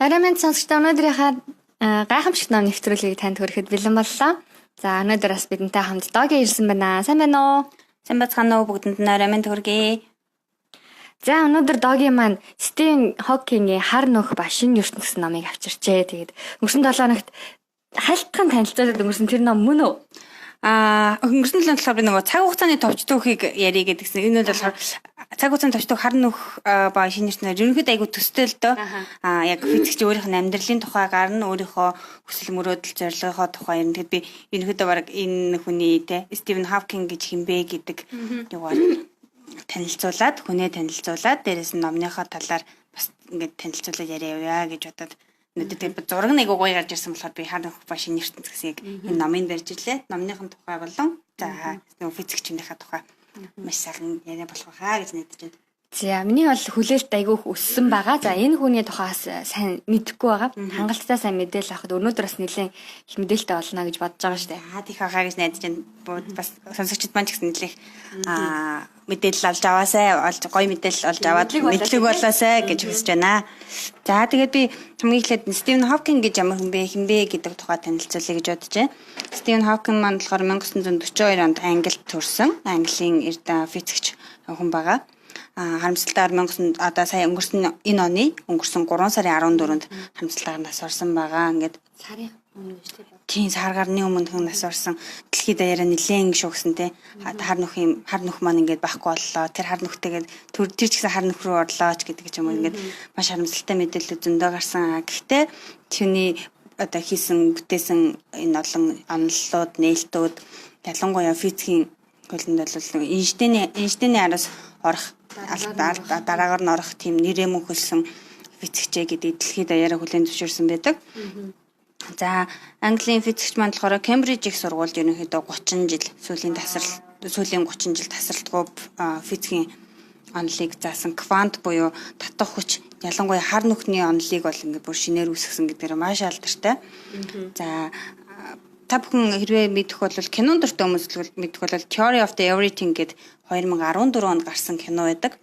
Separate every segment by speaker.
Speaker 1: Оройн сонсогчдоо өнөөдрийнхээ гайхамшигт ном нэвтрүүлгийг танд хүрэхэд бэлэн боллоо. За өнөөдөр бас бидэнтэй хамт Доги ирсэн байна. Сайн байна уу?
Speaker 2: Сайн бацгаана уу бүгдэнд нь оройн хүргэе.
Speaker 1: За өнөөдөр Доги маань Стивен Хокингийн хар нөх ба шинэ ертөнцийн номыг авчирчээ. Тэгээд өнгөрсөн 7 хоногт хайлтхан танилцуулаад өнгөрсөн тэр ном мөн үү?
Speaker 2: Өнгөрсөн 7 хоногт би нөгөө цаг хугацааны товч түүхийг ярих гэдгсэн. Энэ бол цаг хугацааны товч түүх хар нөх ба шинэ ертөнцийн ерөнхийдөө айгу төстэй л дөө. Яг физикч өөрийнх нь амьдралын тухай гарна, өөрийнхөө хүсэл мөрөөдөл зорилгынхоо тухай ярина. Тэгэхэд би ерөнхийдөө баг энэ хүний те Стивен Хокинг гэж хинбэ гэдэг юугаар танилцуулаад, хүнээ танилцуулаад, дээрээс нь номныхоо талаар бас ингээд танилцуулаад яриа гэж бодоод өнөөдөр зураг нэг гоё гарч ирсэн болохоор би хар нөх ба шинэ ертөнц гэсэн энэ номыг барьж ирлээ. Номныхын тухай болон за физикчнийхээ тухай маш сайхан яриа болох хаа гэж найдаж байна.
Speaker 1: За миний бол хүлээлт айгүй өссөн байгаа. За энэ хүний тухаас сайн мэдэхгүй байгаа. Хангалттай сайн мэдээлэл авахд өнөөдөр бас нэлээд их мэдээлэлтэй болно гэж бодож байгаа шүү дээ.
Speaker 2: Тийх хаа гэж найдаж байна. Бас сонсогчд маань ч гэсэн нэлээд мэдээлэл олж аваасай, гоё мэдээлэл олж аваад мэдлэг болоосай гэж хүсэж байна. За тэгээд би хамгийн эхлээд Стивен Хокинг гэж ямар хүн бэ, хинбэ гэдэг тухай танилцуулъя гэж бодож байна. Стивен Хокинг маань болохоор 1942 онд Англид төрсэн. Английн физикч хүн байгаа. Харамсалтайгаар одоо сая өнгөрсөн энэ оны өнгөрсөн 3 сарын 14-нд харамсалтайгаар нас орсон байгаа. Ингээд
Speaker 1: сарын өмнө шүү дээ.
Speaker 2: Тийм сар гарны өмнө нас орсон. Дэлхийд даяараа нэлээд шүүгсэн те. Хар нөх маань ингээд байхгүй боллоо. Тэр хар нөхтэйгээд тэр ч гэсэн хар нөх рүү орлооч гэдэг юм ингээд маш харамсалтай мэдээлэл зөндөө гарсан. Гэхдээ түүний одоо хийсэн бүтээсэн энэ олон оноллууд, нээлтүүд ялангуяа физикийн хөлөнд бол Эйнштейний араас орох дараагаар нь орох тийм нэрээ мөнхөлсөн физикчээ гэдэг дэлхийд даяараа хүлээн зөвшөөрсөн байдаг. За Английн физикч маань болохоор Кембриж их сургуульд ерөнхийдөө 30 жил сүүлийн 30 жил тасралтгүй физикийн онолыг заасан квант буюу татах хүч ялангуяа хар нүхний онолыг бол ингээд бүр шинээр үүсгэсэн гэдгээр маш алдартай. За та бүхэн хэрвээ мэдэх бол кинон дуртай хүмүүс мэдэх бол Theory of the Everything гэдэг 2014 онд гарсан кино байдаг.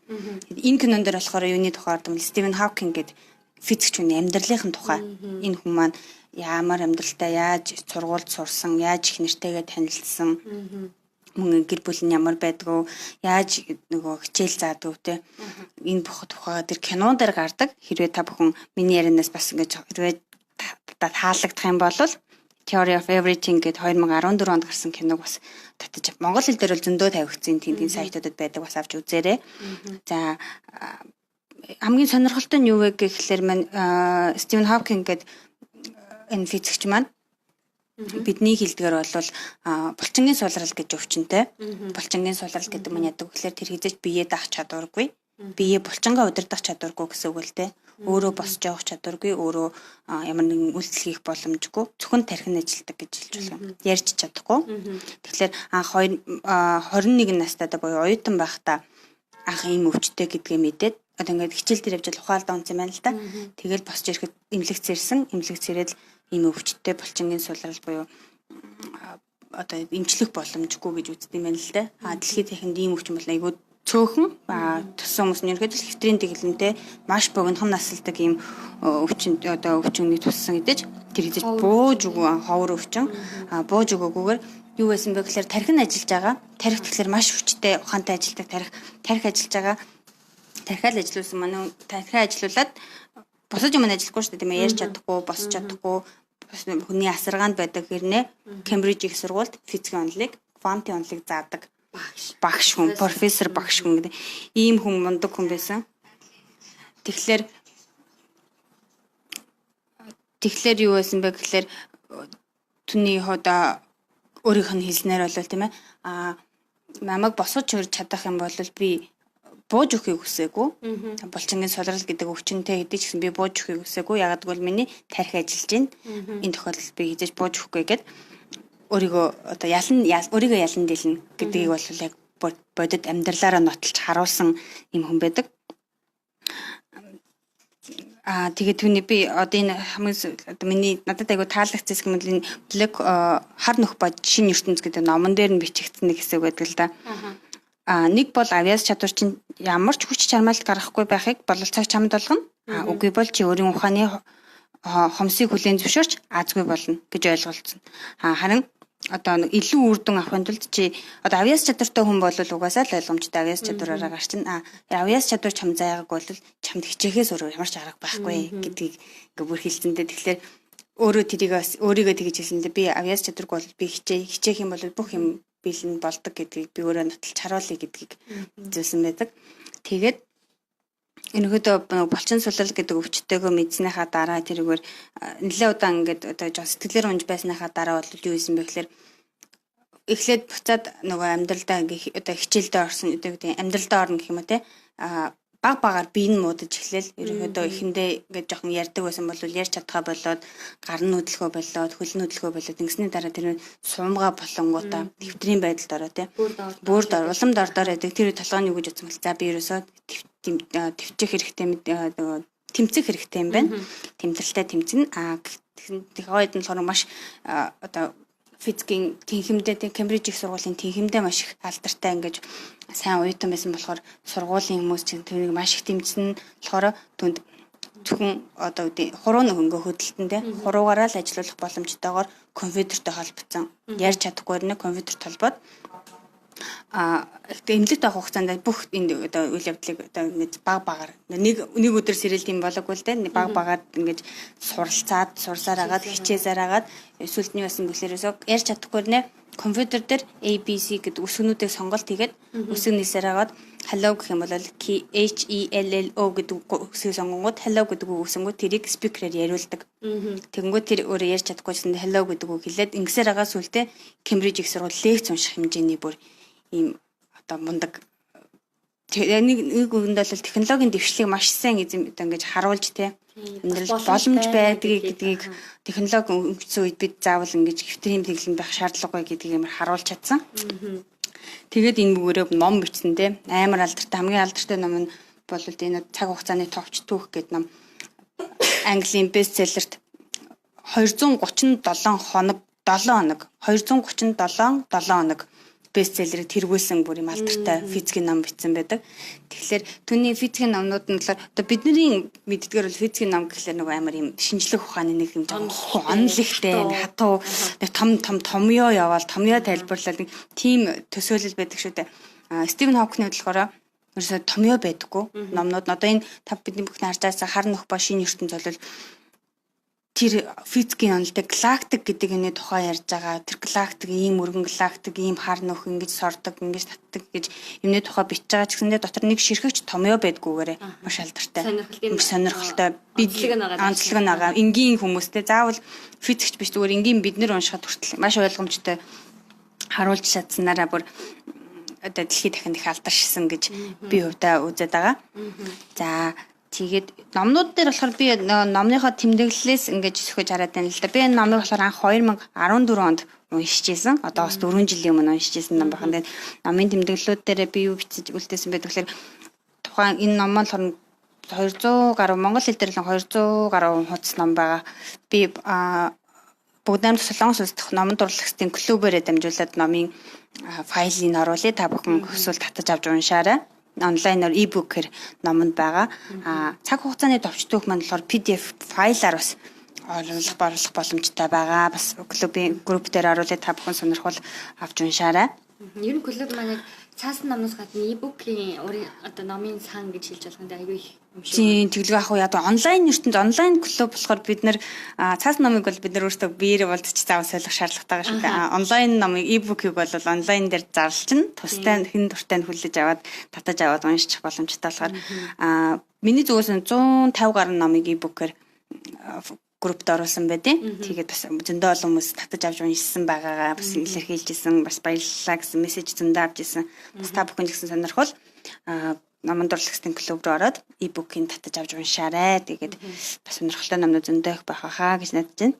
Speaker 2: Энэ кинон дээр болохоор юуны тухай ордог Стивен Хокинг гэдэг физикч хүний амьдралын тухай. Энэ хүн маань ямар амьдралтай яаж сургуульд сурсан, яаж их нэртэйгээ танилцсан, мөн гэр бүл нь ямар байдгүй, яаж нөгөө хичээл заадаг те. Энэ бүх тухайга тэр кинон дээр гардаг. Хэрвээ та бүхэн миний ярианаас бас ингэж хэрвээ таалагдах юм бол Theory of Everything гэдэг 2014 онд гарсан киног бас татаж монгол хэл дээр бол зөндөө тавигдсан тийм сайтуудад байдаг бас авч үзээрэй. За хамгийн сонирхолтой нь юу вэ гэхлээр маань Стивен Хокинг гэдэг энэ физикч маань бидний хэлдгээр бол булчингийн сулрал гэж өвчнөтэй. Булчингийн сулрал гэдэг нь яадаг гэхлээр тэр хизээч биеэ даах чадваргүй. Биеэ булчингаа удирдах чадваргүй гэсэн үг л те. Өөрөө босч явах чадваргүй, өөрөө ямар нэгэн үйлдэл хийх боломжгүй, зөвхөн тархин ажилтдаг гэж хэлж болно. Ярьж чадахгүй. Тэгэхээр анх 21 настайдаа буюу оюутан байхдаа анх ийм өвчтэй гэдгээ мэдээд одоо ингээд хичээл дээр явж ухаалдаа унсан байна л та. Тэгээд босч ирэхэд имлэгц ирээд ийм өвчтэй булчингийн сулрал буюу одоо эмчлэх боломжгүй гэж үздэг юм байна л да. Дэлхийд дахинд ийм өвчин бол айгүй цөөхөн тусан хүмүүс нь ерөөд хэвтрийн дэглэмтэй маш богинохон насалдаг ийм өвчнөний туссан гэдэж тэр хийж бууж өгөө ховор өвчин бууж өгөөгүйгээр юу байсан бэ гэхээр тархин ажиллаж байгаа. Тархи тэгэхээр маш хүчтэй ухаантай ажилладаг тархи ажиллаж байгаа. Тархиал ажиллуулсан манай тархи ажиллуулад босож юм ажиллахгүй шүү дээ тийм ээ ярьж чадахгүй босч чадахгүй хүний асаргаанд байдаг хэрнээ Кембриж их сургуульд физикийн онолыг квантын онолыг заадаг. Багш хүн, профессор багш хүн гэдэг ийм хүн мундаг хүн байсан. Тэгэхээр юу байсан бэ гэхээр түүний хода өөрийнх нь хэлснээр бол тийм ээ намайг босгож хөрж чадах юм бол би бууж өгөхийг хүсээгүй. Булчингийн сулрал гэдэг өвчнөтэй хэдий ч гэсэн би бууж өгөхийг хүсээгүй. Ягаад гэвэл миний тархи ажиллаж байна. Энэ тохиолдолд би хийж бууж өгөхгүй гэдэг өөрийгөө одоо өөрийгөө ялан дэлнэ гэдгийг бол яг бодит амьдралаараа нотолж харуулсан юм хүн байдаг. Тэгээд түүний би одоо энэ хамгийн миний надад айгу таалагдсан хэсэг нь блэк хар нөх ба шинэ ертөнц гэдэг номон дээр нь бичигдсэн нэг хэсэг байдаг л да. Нэг бол авьяас чадвар чинь ямар ч хүч чармаалт гаргахгүй байхыг бололцоог чамд болгоно. Үгүй бол чи өөрийн ухааны хомсыг хүлээн зөвшөөрч азгүй болно гэж ойлголцсон. Харин одоо илүү үр дүн авахын тулд чи одоо авьяас чадвартай хүн бол угаасаа л ойлгомжтой авьяас чадвараараа гарчин авьяас чадвар чам зайгааг бол чамд хичээхээс өөр ямар ч арга байхгүй гэдгийг ингээ бүр хэлсэндээ тэгэхээр өөрийгөө тэгж хэлсэндээ би авьяас чадварг бол би хичээх юм бол бүх юм бэлэн болдог гэдгийг би өөрөө нотолж харуулъя гэдгийг зүйлсэн байдаг. Тэгээд энэхүүдөө булчин сулал гэдэг өвчтөйгөө мэдснийхаа дараа тэрүүгээр нэлээд удаан ингээд одоо сэтгэлээр унж байсныхаа дараа бол юу хийсэн бэ гэхээр эхлээд буцаад нөгөө амьдралдаа ингээ одоо хичээлдээ орсон гэдэг амьдралдаа орно гэх юм уу те баг багаар бие нь муудаж эхлээл ерөнхийдөө эхэндээ ингээд жоохон ярьдаг байсан бол ярьж чадхаа болоод гар нь хөдөлгөө болоод хөл нь хөдөлгөө болоод ингэсний дараа тэр суумгаа болонгуудаа төвтрийн байдалд ороо те бүрд уламд ордоор байдаг тэр толгойн юу гэж утсан бэл за би ерөөсөө төвчих хэрэгтэй тэмцэх хэрэгтэй юм байна. Тэмцэлтэй тэмцэн. Тэгэхээр хойд нь болохоор маш одоо физикийн тэнхимдээ Кембриж их сургуулийн тэнхимдээ маш их алдартай ингэж сайн уятан байсан болохоор сургуулийн хүмүүс чинь тэрийг маш их тэмцэн болохоор түнд зөвхөн одоо хуруу нөхөнгөө хөдөлтөндөө хуруугаараа л ажиллах боломжтойгоор компьютертэй холбогдсон. Ярьж чадахгүй нэ компьютерт холбоод эмнэлэгт авах хугацаанд бүх энэ одоо үйл явдлыг одоо ингэж баг багаар нэг өдөр сэрэлт юм болоогүй л дээ баг багаар ингэж сурсаар агаад хичээсээр агаад эсвэл нь бас инглишээрээс ярьж чадахгүй нэ компьютер дээр ABC гэдэг үсгнүүдийг сонголт хийгээд үсэг нийсээр агаад hello гэх юм бол HELLO гэдэг үсгийг сонгонгууд hello гэдэг үг үсэнгүүд тэрийг спикерээр яриулдаг. Тэгэнгүүт тэр өөрөө ярьж чадахгүйсэн hello гэдэг үг хэлээд ингэсээр агаад сүултээ Кембриж их сургууль лекц унших хэмжээний бүр ийм одоо мундаг нэг үгэнд бол технологийн дэвшлиг маш сайн ингэж харуулж те амьдрал боломж байдгийг гэдгийг технологи өнгөцсөн үед бид заавал ингэж хэвтрийн тэглэн байх шаардлагагүй гэдгийг амар харуулж чадсан. Тэгээд энэ бүгээрээ ном бичсэн те амар алдартай хамгийн алдартай ном нь бол энэ цаг хугацааны товч түүх гэдэг ном Английн бестселлерт 237 хоног 7 хоног бестселлерыг тэргүүлсэн бүр юм алдартай физикийн ном бичсэн байдаг. Тэгэхээр түүний физикийн номнууд нь болохоор одоо бидний мэддгээр бол физикийн ном гэхлээр нөгөө амар юм шинжлэх ухааны нэг юм онлогтэй хатуу томьёо яваал томьёо тайлбарлал нэг тийм төсөөлөл байдаг шүү дээ. Стивен Хокны болохоор ерөөсөө томьёо байдаггүй. Номнууд нь одоо энэ бидний бүхний харж байгаа хар нөх ба шинэ ертөнц бол тэр физикийн онолтой галактик гэдэг энэ тухай ярьж байгаа. Тэр галактик ийм өргөн галактик, ийм хар нөх ингэж сордог, ингэж татдаг гэж юмны тухай бичиж байгаа ч гэсэндээ дотор нэг ширхэгч томьёо байдгүйгээрээ маш алдартай. Сонирхолтой онцлог нь байгаа. Энгийн хүмүүстэй заавал физикч биш зүгээр энгийн бид нар уншихад хүртэл маш ойлгомжтой харуулж чадсанараа бүр одоо дэлхийд дахин их алдаршсан гэж би хувьдаа үзээд байгаа. За тэгээд номнууд дээр болохоор би номныхоо тэмдэглэлээс ингэж сөхөж хараад байна л да. Би энэ номыг болохоор анх 2014 онд уншижсэн. Одоо бас 4 жилийн өмнө уншижсэн ном байна. Тэгээд номын тэмдэглэлүүд дээр би юу бичиж үлдээсэн бэ гэхээр тухайн энэ ном нь болохоор 200 гаруй монгол хэл дээр л 200 гаруй хуудас ном байгаа. Би бүгд найрамд Солонгос улс дахь номон дурлагчдын клубээрээ дамжуулаад номын файлыг оруулъя. Та бүхэн хүсвэл татаж авч уншаарай. Онлайнаар e-book-ээр номонд байгаа. Цаг хугацааны товч түүх маань болохоор PDF файлаар бас оруулах боломжтой байгаа. Бас клубын групп дээр оруулаад та бүхэн сонирхол авч уншаарай.
Speaker 1: Ер нь клуб маань яг цаасан номноос гадна e-book-ийн одоо номын сан гэж хэлж болох нь аюу их юм шиг.
Speaker 2: Тийм тэглэг ах уу яа онлайн ертөнд онлайн клуб болохоор бид нар цаасан номыг бол бид нар өөрсдөө биеэр болцож заавал солих шаардлагатай шүү дээ. Онлайн номыг e-book-ийг бол онлайн дээр зарлчин тустай хэн дуртай нь хүлээж аваад татаж аваад уншчих боломжтой болохоор миний зүгээс 150 гаруй номыг e-book-ээр группт оруулсан байдیں۔ Тэгээд бас зөндөө олон хүмүүс татаж авч уншсан байгаагаа бас илэрхийлжсэн, бас баярлалаа гэсэн мессеж зөндөө авч ирсэн. Бас та бүхэн гэсэн сонирхол номон дурлагчдын клуб руу ороод e-book-ийг татаж авч уншаарай. Тэгээд бас сонирхолтой номнууд зөндөө их байх хаа гэж найдаж байна.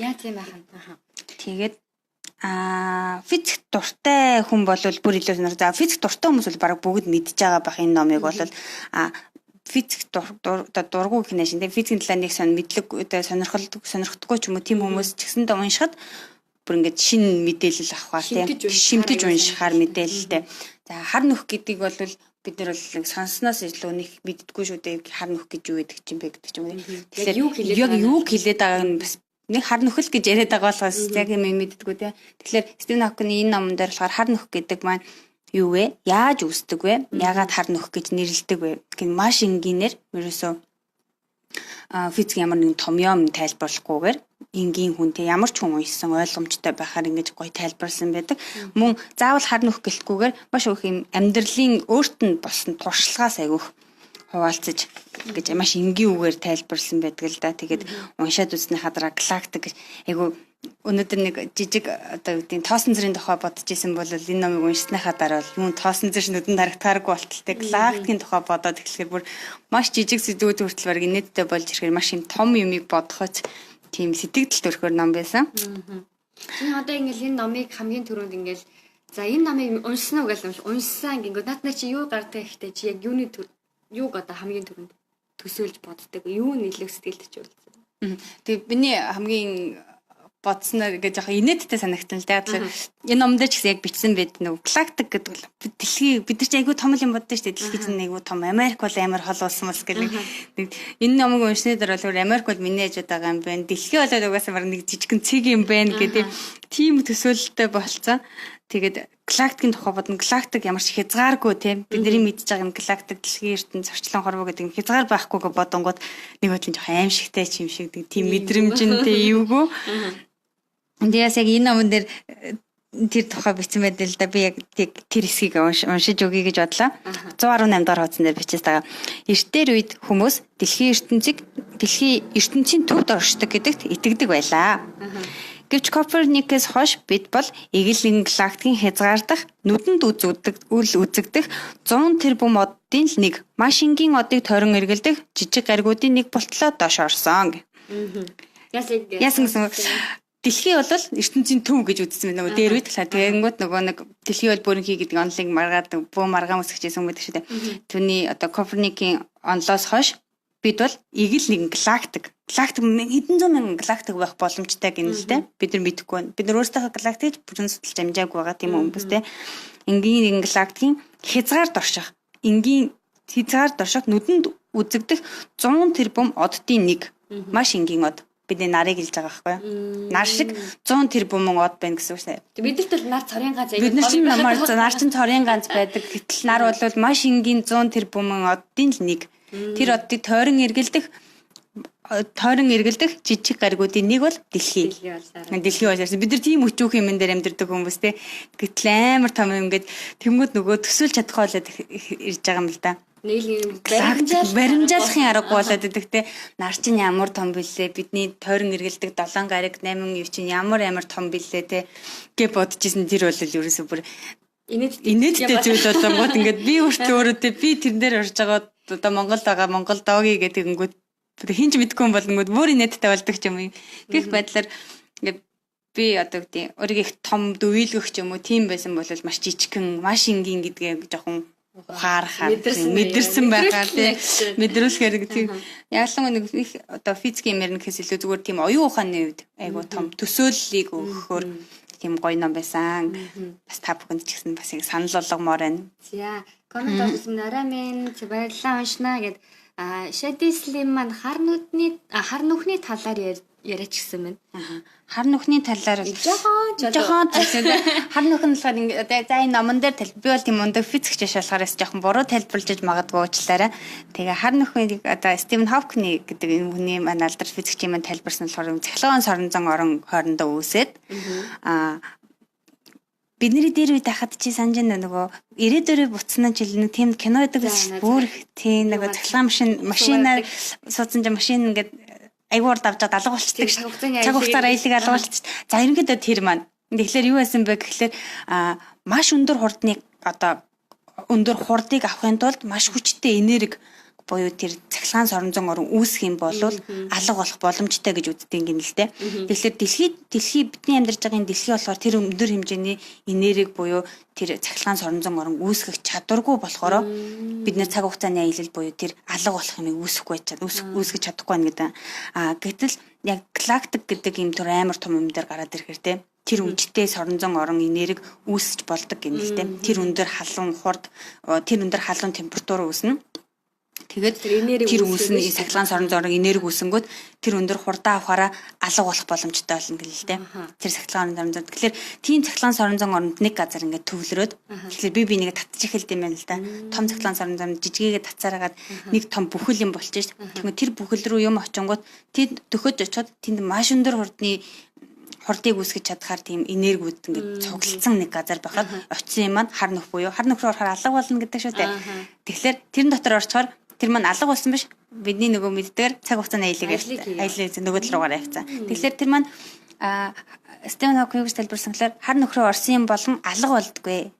Speaker 1: Яа тийм байхan.
Speaker 2: Тэгээд физик дуртай хүн бол бүр илүү сонирхол. За физик дуртай хүмүүс бол баг бүгд мэдж байгаа бах энэ номыг бол физик дургу гэх нэшин физикийн талаар нэг мэдлэг сонирхдаггүй ч юм уу тийм хүмүүс ч гэсэндээ уншихад бүр ингээд шинэ мэдээлэл авахаар тийм шимтэж уншихаар мэдээлэлтэй. За хар нөх гэдгийг бол бид нар бол сонсноос илүү нэг мэддэггүй шүү дээ. Хар нөх гэж юу гэдэг чинь бэ гэдэг ч юм уу.
Speaker 1: Тэгэхээр
Speaker 2: яг юу хэлээд байгааг нь бас нэг хар нөхөл гэж яриад байгаа болохоос яг юм мэддэггүй те. Тэгэхээр Стивен Хокингийн энэ номон дээр болохоор хар нөх гэдэг маань юу вэ? Яаж үүсдэг вэ? Яагаад хар нөх гэж нэрлэдэг вэ? Гэх маш энгийнээр ерөөсөө физик ямар нэгэн томьёом тайлбарлахгүйгээр энгийн хүн те ямар ч хүн уншсан ойлгомжтой байхаар ингэж гоё тайлбарлсан байдаг. Мөн заавал хар нөх гэлтгүүгээр маш их юм амьдралын өөрт нь болсон туршлагаас айгүйх хуваалцаж гэж маш энгийн үгээр тайлбарлсан байдаг л да. Тэгээд уншаад үзснийхаа дараа галактик айгүй өнөөдөр нэг жижиг одоо үгдийн тоосон зэрийн тухай бодож исэн бол энэ номыг уншсныхаа дараа бол юун тоосон зэрш нүдэн харагдахааргүй болтолтой галактикийн тухай бодоод эхлэхээр бүр маш жижиг сэдвүүд хүртэл баг инээдтэй болж ирэхээр маш юм том юмыг бодохоч тийм сэтгэл төрхөөр ном байсан.
Speaker 1: Чи одоо ингээл энэ номыг хамгийн түрүүнд ингээл за энэ номыг уншсан уу гэж уншсан гингөө над нар чи юу гардаг ихтэй чи яг юуг одоо хамгийн түрүүнд төсөөлж боддог юу нийлэх сэтгэлд чи үлдсэн.
Speaker 2: Тэгээ миний хамгийн бодсноо гэж яг инээдтэй санагдсан л да. Энэ номдэр ч гэсэн яг бичсэн байд нэг галактик гэдэг дэлхий бид нар ч айгүй том юм боддоо шүү дээ. Дэлхий чинь айгүй том. Америк бол амар хол улс мус гэх нэг энэ номыг уншны дараа бол Америк бол миний хажууд байгаа юм байна. Дэлхий болоод угаасаа баг нэг жижигхэн цэг юм байна гэдэг тийм төсөөлөлтөй болцсон. Тэгээд галактикийн тухай бодно. Галактик ямар ч хязгааргүй тийм бидний мэдж байгаа юм галактик дэлхийн ертөнц зөрчлөн хорвоо гэдэг юм хязгаар байхгүй гэж бодонгууд нэг бодлон жоох аимшигтай ч юм шиг тийм мэдрэмжтэй эвгүй. Эндээс яг энэ номон дээр тэр тухай бичсэн байдаг л да. Би яг тэр хэсгийг уншиж өгье гэж бодлоо. 118 дахь хуудсан дээр бичсэн байгаа. Эртээр үед хүмүүс дэлхийн ертөнцийн төвд оршдог гэдэгт итгэдэг байлаа. Гэвч Коперникээс хойш бид бол эгэл нэгэн галактикийн хязгаардах нүдэнд үзэгдэх 100 тэрбум оддын л нэг маш энгийн одыг тойрон эргэлдэх жижиг гаригуудын нэг болтлоо доош орсон. Яасан дэлхий бол ертөнцийн төв гэж үзсэн байна. Нөгөө дээр үед тэгэнгүүт нөгөө нэг дэлхий бол бүрэнхий гэдэг онолыг маргаад бөө маргаан үсгэжсэн юм байдаг шүү дээ. Түүний одоо Коперникийн онолоос хойш бид бол эгэл нэгэн галактик хэдэн зуун мянган галактик байх боломжтой гэнэ л дээ. Бид нар мэдэхгүй байна. Бид нар өөрсдөө галактикийг бүрэн судалж амжаагүй байгаа тийм хүмүүс те. Энгийн нэгэн галактикийн хязгаард орших нүдэнд үзэгдэх 100 тэрбум оддын нэг маш энгийн од. Бидний нарыг хэлж байгаа байхгүй юу? Нар шиг 100 тэрбумын од байна гэсэн үг шээ.
Speaker 1: Бидэрт бол нар цорын ганц
Speaker 2: бид нар чинь нар чинь цорын ганц байдаг. Гэтэл нар бол маш энгийн 100 тэрбумын оддын л нэг. Тэр оддыг тойрон эргэлдэх жижиг гаригуудын нэг бол дэлхий. Дэлхий болоорсон. Бид нар тийм өчүүх юм дээр амьдардаг хүмүүс те. Гэтэл амар том юм ингээд тэнгууд нөгөө төсөөлж чадахгүй болоод ирж байгаа юм л да. Баримжаалахын аргагүй болоод идэх те. Нар чинь ямар том бэлээ. Бидний тойрон эргэлдэг 7 гариг 8 юу чинь ямар том бэлээ те. Гэ бодчихсон тэр бол ерөөсөө бүр инээдтэй зүйл болонгууд ингээд би өөртөө те би тэрэн дээр орж байгаа одоо Монгол байгаа Монгол дооги гэдэг ингүүд хинч мэдгүй юм болонгууд бүр инээдтэй болдог ч юм уу. Гэх байдлаар ингээд би одоо гэдэг өөрийг их том дөвийлгөх ч юм уу тийм байсан бол маш жижигхэн маш энгийн гэдгээ жоохон ухаарахаар мэдэрсэн байгаа тийм мэдрүүлэхээр тийм ялангуяа нэг их одоо физикийн мэрнэ гэхээс илүү зүгээр тийм оюун ухааны үед айгуу том төсөөллийг өгөхөөр тийм гоё ном байсан. Бас та бүхэнд ч гэсэн бас их санал болгомоор байна. За коммент өгсөн арай минь баярлалаа уншнаа гэд Шэдислим маань хар нүхний талаар яриач гисэн байна. Хар нүхний талаар жоохон хар нүх нь болохоор ингээд за энэ номон дээр би бол тийм өндөр физикч шалахаар жоохон буруу тайлбарлаж магадгүй уучлаарай. Тэгээ хар нүхний одоо Стивен Хокинг гэдэг энэ хүний маань алдар физикчийн маань тайлбарсан болохоор цахилгаан соронзон орон хоорондоо үүсээд бидний дээр үед хахад чи санаж нөгөө ирээдүрээ буцсан жил нэг тийм кино байдаг шүү. Бүр тийм нөгөө цахилгаан машинаар суудсан машин ингээд айгуур давжаад алга болчихдаг шүү. Цаг хугацаар аялыг алга болчихсон. За ерөнхийдөө тэр маань. Тэгэхээр юу байсан бэ гэхэлэр маш өндөр хурдны одоо өндөр хурдыг авахын тулд маш хүчтэй энерги буюу тэр цахилгаан соронзон орон үүсэх юм бол алга болох боломжтой гэж үздэг юм л дээ. Тэгэхээр дэлхий бидний амьдарч байгаа дэлхий болохоор тэр өндөр хэмжээний энерги буюу тэр цахилгаан соронзон орон үүсгэх чадваргүй болохоор бид нэр цаг хугацааны аялал буюу тэр алга болох юмыг үүсгэж чадахгүй байна гэдэг. Гэтэл яг галактик гэдэг юм төр амар том юм дээр гараад ирэхээр те тэр үжтэй соронзон орон энерги үүсэж болдог гэнэ л дээ. Тэр өндөр халуун хурд тэр өндөр халуун температур үүснэ. Тэгээд тэр үүснэ сахилгаан соронзон орон энерги үүсэнгүүт тэр өндөр хурдаа авахаараа алга болох боломжтой болно гэл л дээ. Тэр сахилгаан соронзон. Тэгэхээр тийм сахилгаан соронзон оронд нэг газар ингээд төвлөрөөд тэгэхээр би нэг татчих хэлдэм байна л да. Том сахилгаан соронзон жижигэгээ татсараагаад нэг том бүхэл юм болчих ш. Тэгэхээр тэр бүхэл рүү юм очингууд тэнд төхөж очиод тэнд маш өндөр хурдыг үүсгэж чадхаар тийм энергиуд ингээд цуглалцсан нэг газар байхад очисон юм маань хар нөх буюу хар нөх рүү орохоор алга болно гэдэг шүү дээ. Тэгэхээр тэрэн дотор орчхоор тэр маань алга болсон биш бидний нөгөө мэддгээр цаг хугацааны аялал нөгөө талруугаар явцсан. Тэгэхээр тэр маань Стивен Хокинг гэж тайлбарсан гэхээр хар нөх рүү орсон юм болон алга болдгүй.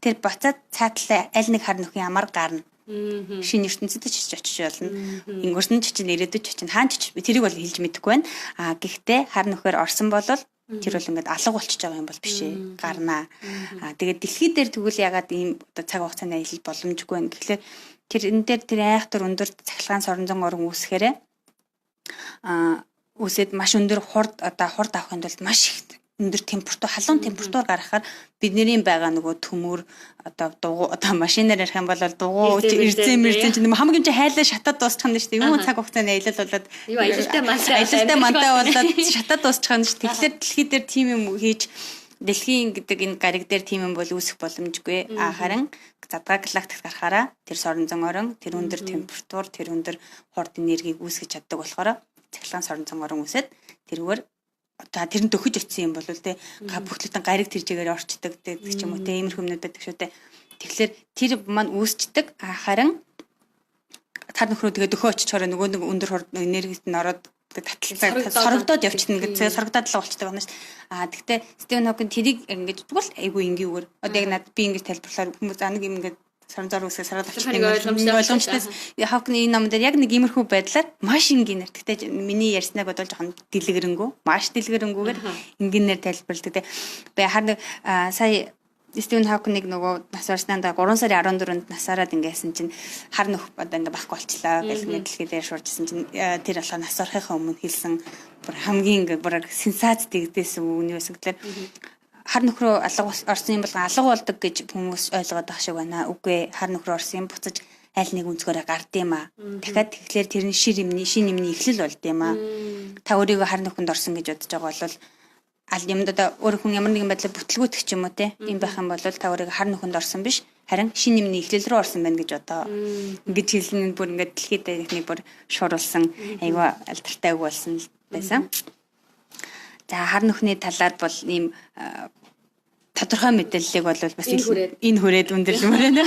Speaker 2: Тэр буцаад цаатлаа аль нэг хар нөхний амар гарна. Шинэ ертөнцид ч очиж болно. Ингэрсэн ч чинь ирээдүйд ч чинь хаан ч би тэрийг бол хэлж мэдэхгүй байна. Гэхдээ хар нөхөр орсон бол тэр бол ингээд алга болчихж байгаа юм бол биш ээ. Гарнаа. Тэгээд дэлхий дээр тэгвэл ягаад ийм цаг хугацааны аялал боломжгүй байна гэхлээр тэр энэ дээр тэр айхтар өндөр цахилгаан соронзон орон үүсгээрээ үсэд маш өндөр хурд авахын тулд маш их өндөр температур халуун температур гаргахаар бидний байгаа нөгөө төмөр дугуй машинаар ярих юм бол дугуй эрзэн чинь хамгийн чи хайлаа шатаад дуусчих нь шүү дээ. Юу цаг хугацааны аялал болоод аялалтай мантай болоод шатаад дуусчих нь шүү. Тэгэхээр дэлхий дээр тийм юм хийж дэлхийн гэдэг энэ гариг дээр тийм юм бол үүсэх боломжгүй. Харин задгаа галактик гарахаараа тэр соронзон орон тэр өндөр температур тэр өндөр хурд энергийг үүсгэж чаддаг болохоор цахилгаан соронзон орон үүсээд тэргээр тэр нь төхөж очсон юм бол тэ бүхлөтэн гариг тэржээгээр орчдөг гэдэг ч юм уу тэ иймэрхүү юмнууд байдаг шүү дээ. Тэгэхээр тэр маань үүсчдэг. Харин тар нөхрөө тэгээ дөхөө очичоор нөгөө нэг өндөр хурд энергист нь ороод сорогдоод явчихна гэж сорогдоод л болчихдог байна шүү. Тэгтээ Стивен Хокинг тэрийг ингэж тэгвэл айгүй энгийгээр одоо яг надад би ингэж тайлбарлахаар хүмүүс нэг юм ингэж соронзоор үсээ сараад болчихсон ойлгомжтой. Хокинг энэ ном дээр яг нэг иймэрхүү байдлаар маш энгийнээр тэгтээ миний ярьснаг бодвол жоохон дэлгэрэнгүй маш дэлгэрэнгүйгээр энгийнээр тайлбарладаг. Би харин сая Стивен Хокинг нөгөө нас барснаа 3 сарын 14-нд насаараад ингэсэн чинь хар нөх одоо ингээ байхгүй болчлаа гэж дэлхийд дээр шууржсэн чинь тэр болохоо нас орохын өмнө хэлсэн бүр хамгийн ингээ бүр сенсац дэгдээсэн үг нь байсан гэхээр хар нөх рүү алга орсон юм бол алга болдог гэж хүмүүс ойлгоод байгаа шиг байна. Үгүй хар нөх рүү орсон юм буцаж аль нэг өнцгөрөө гардыг юм аа. Дахиад тэгэхээр тэрний шин нэмний эхлэл болд юм аа. Та өөрийгөө хар нөхөнд орсон гэж бодож байгаа бол аль юмд одоо өөр хүн ямар нэгэн байдлаар бүтлгүүтэх ч юм уу те юм байх юм бол та өөрийгөө хар нөхөнд орсон биш харин шин нэмний эхлэл рүү орсон байна гэж одоо ингэж хэлсэн нь бүр ингээд дэлхийд нэг бүр шууруулсан айгаа алдартай үг болсон байсан. За хар нөхний талаар бол ийм тодорхой мэдээллийг бол бас энэ хүрээд өндөрлөмөр байна.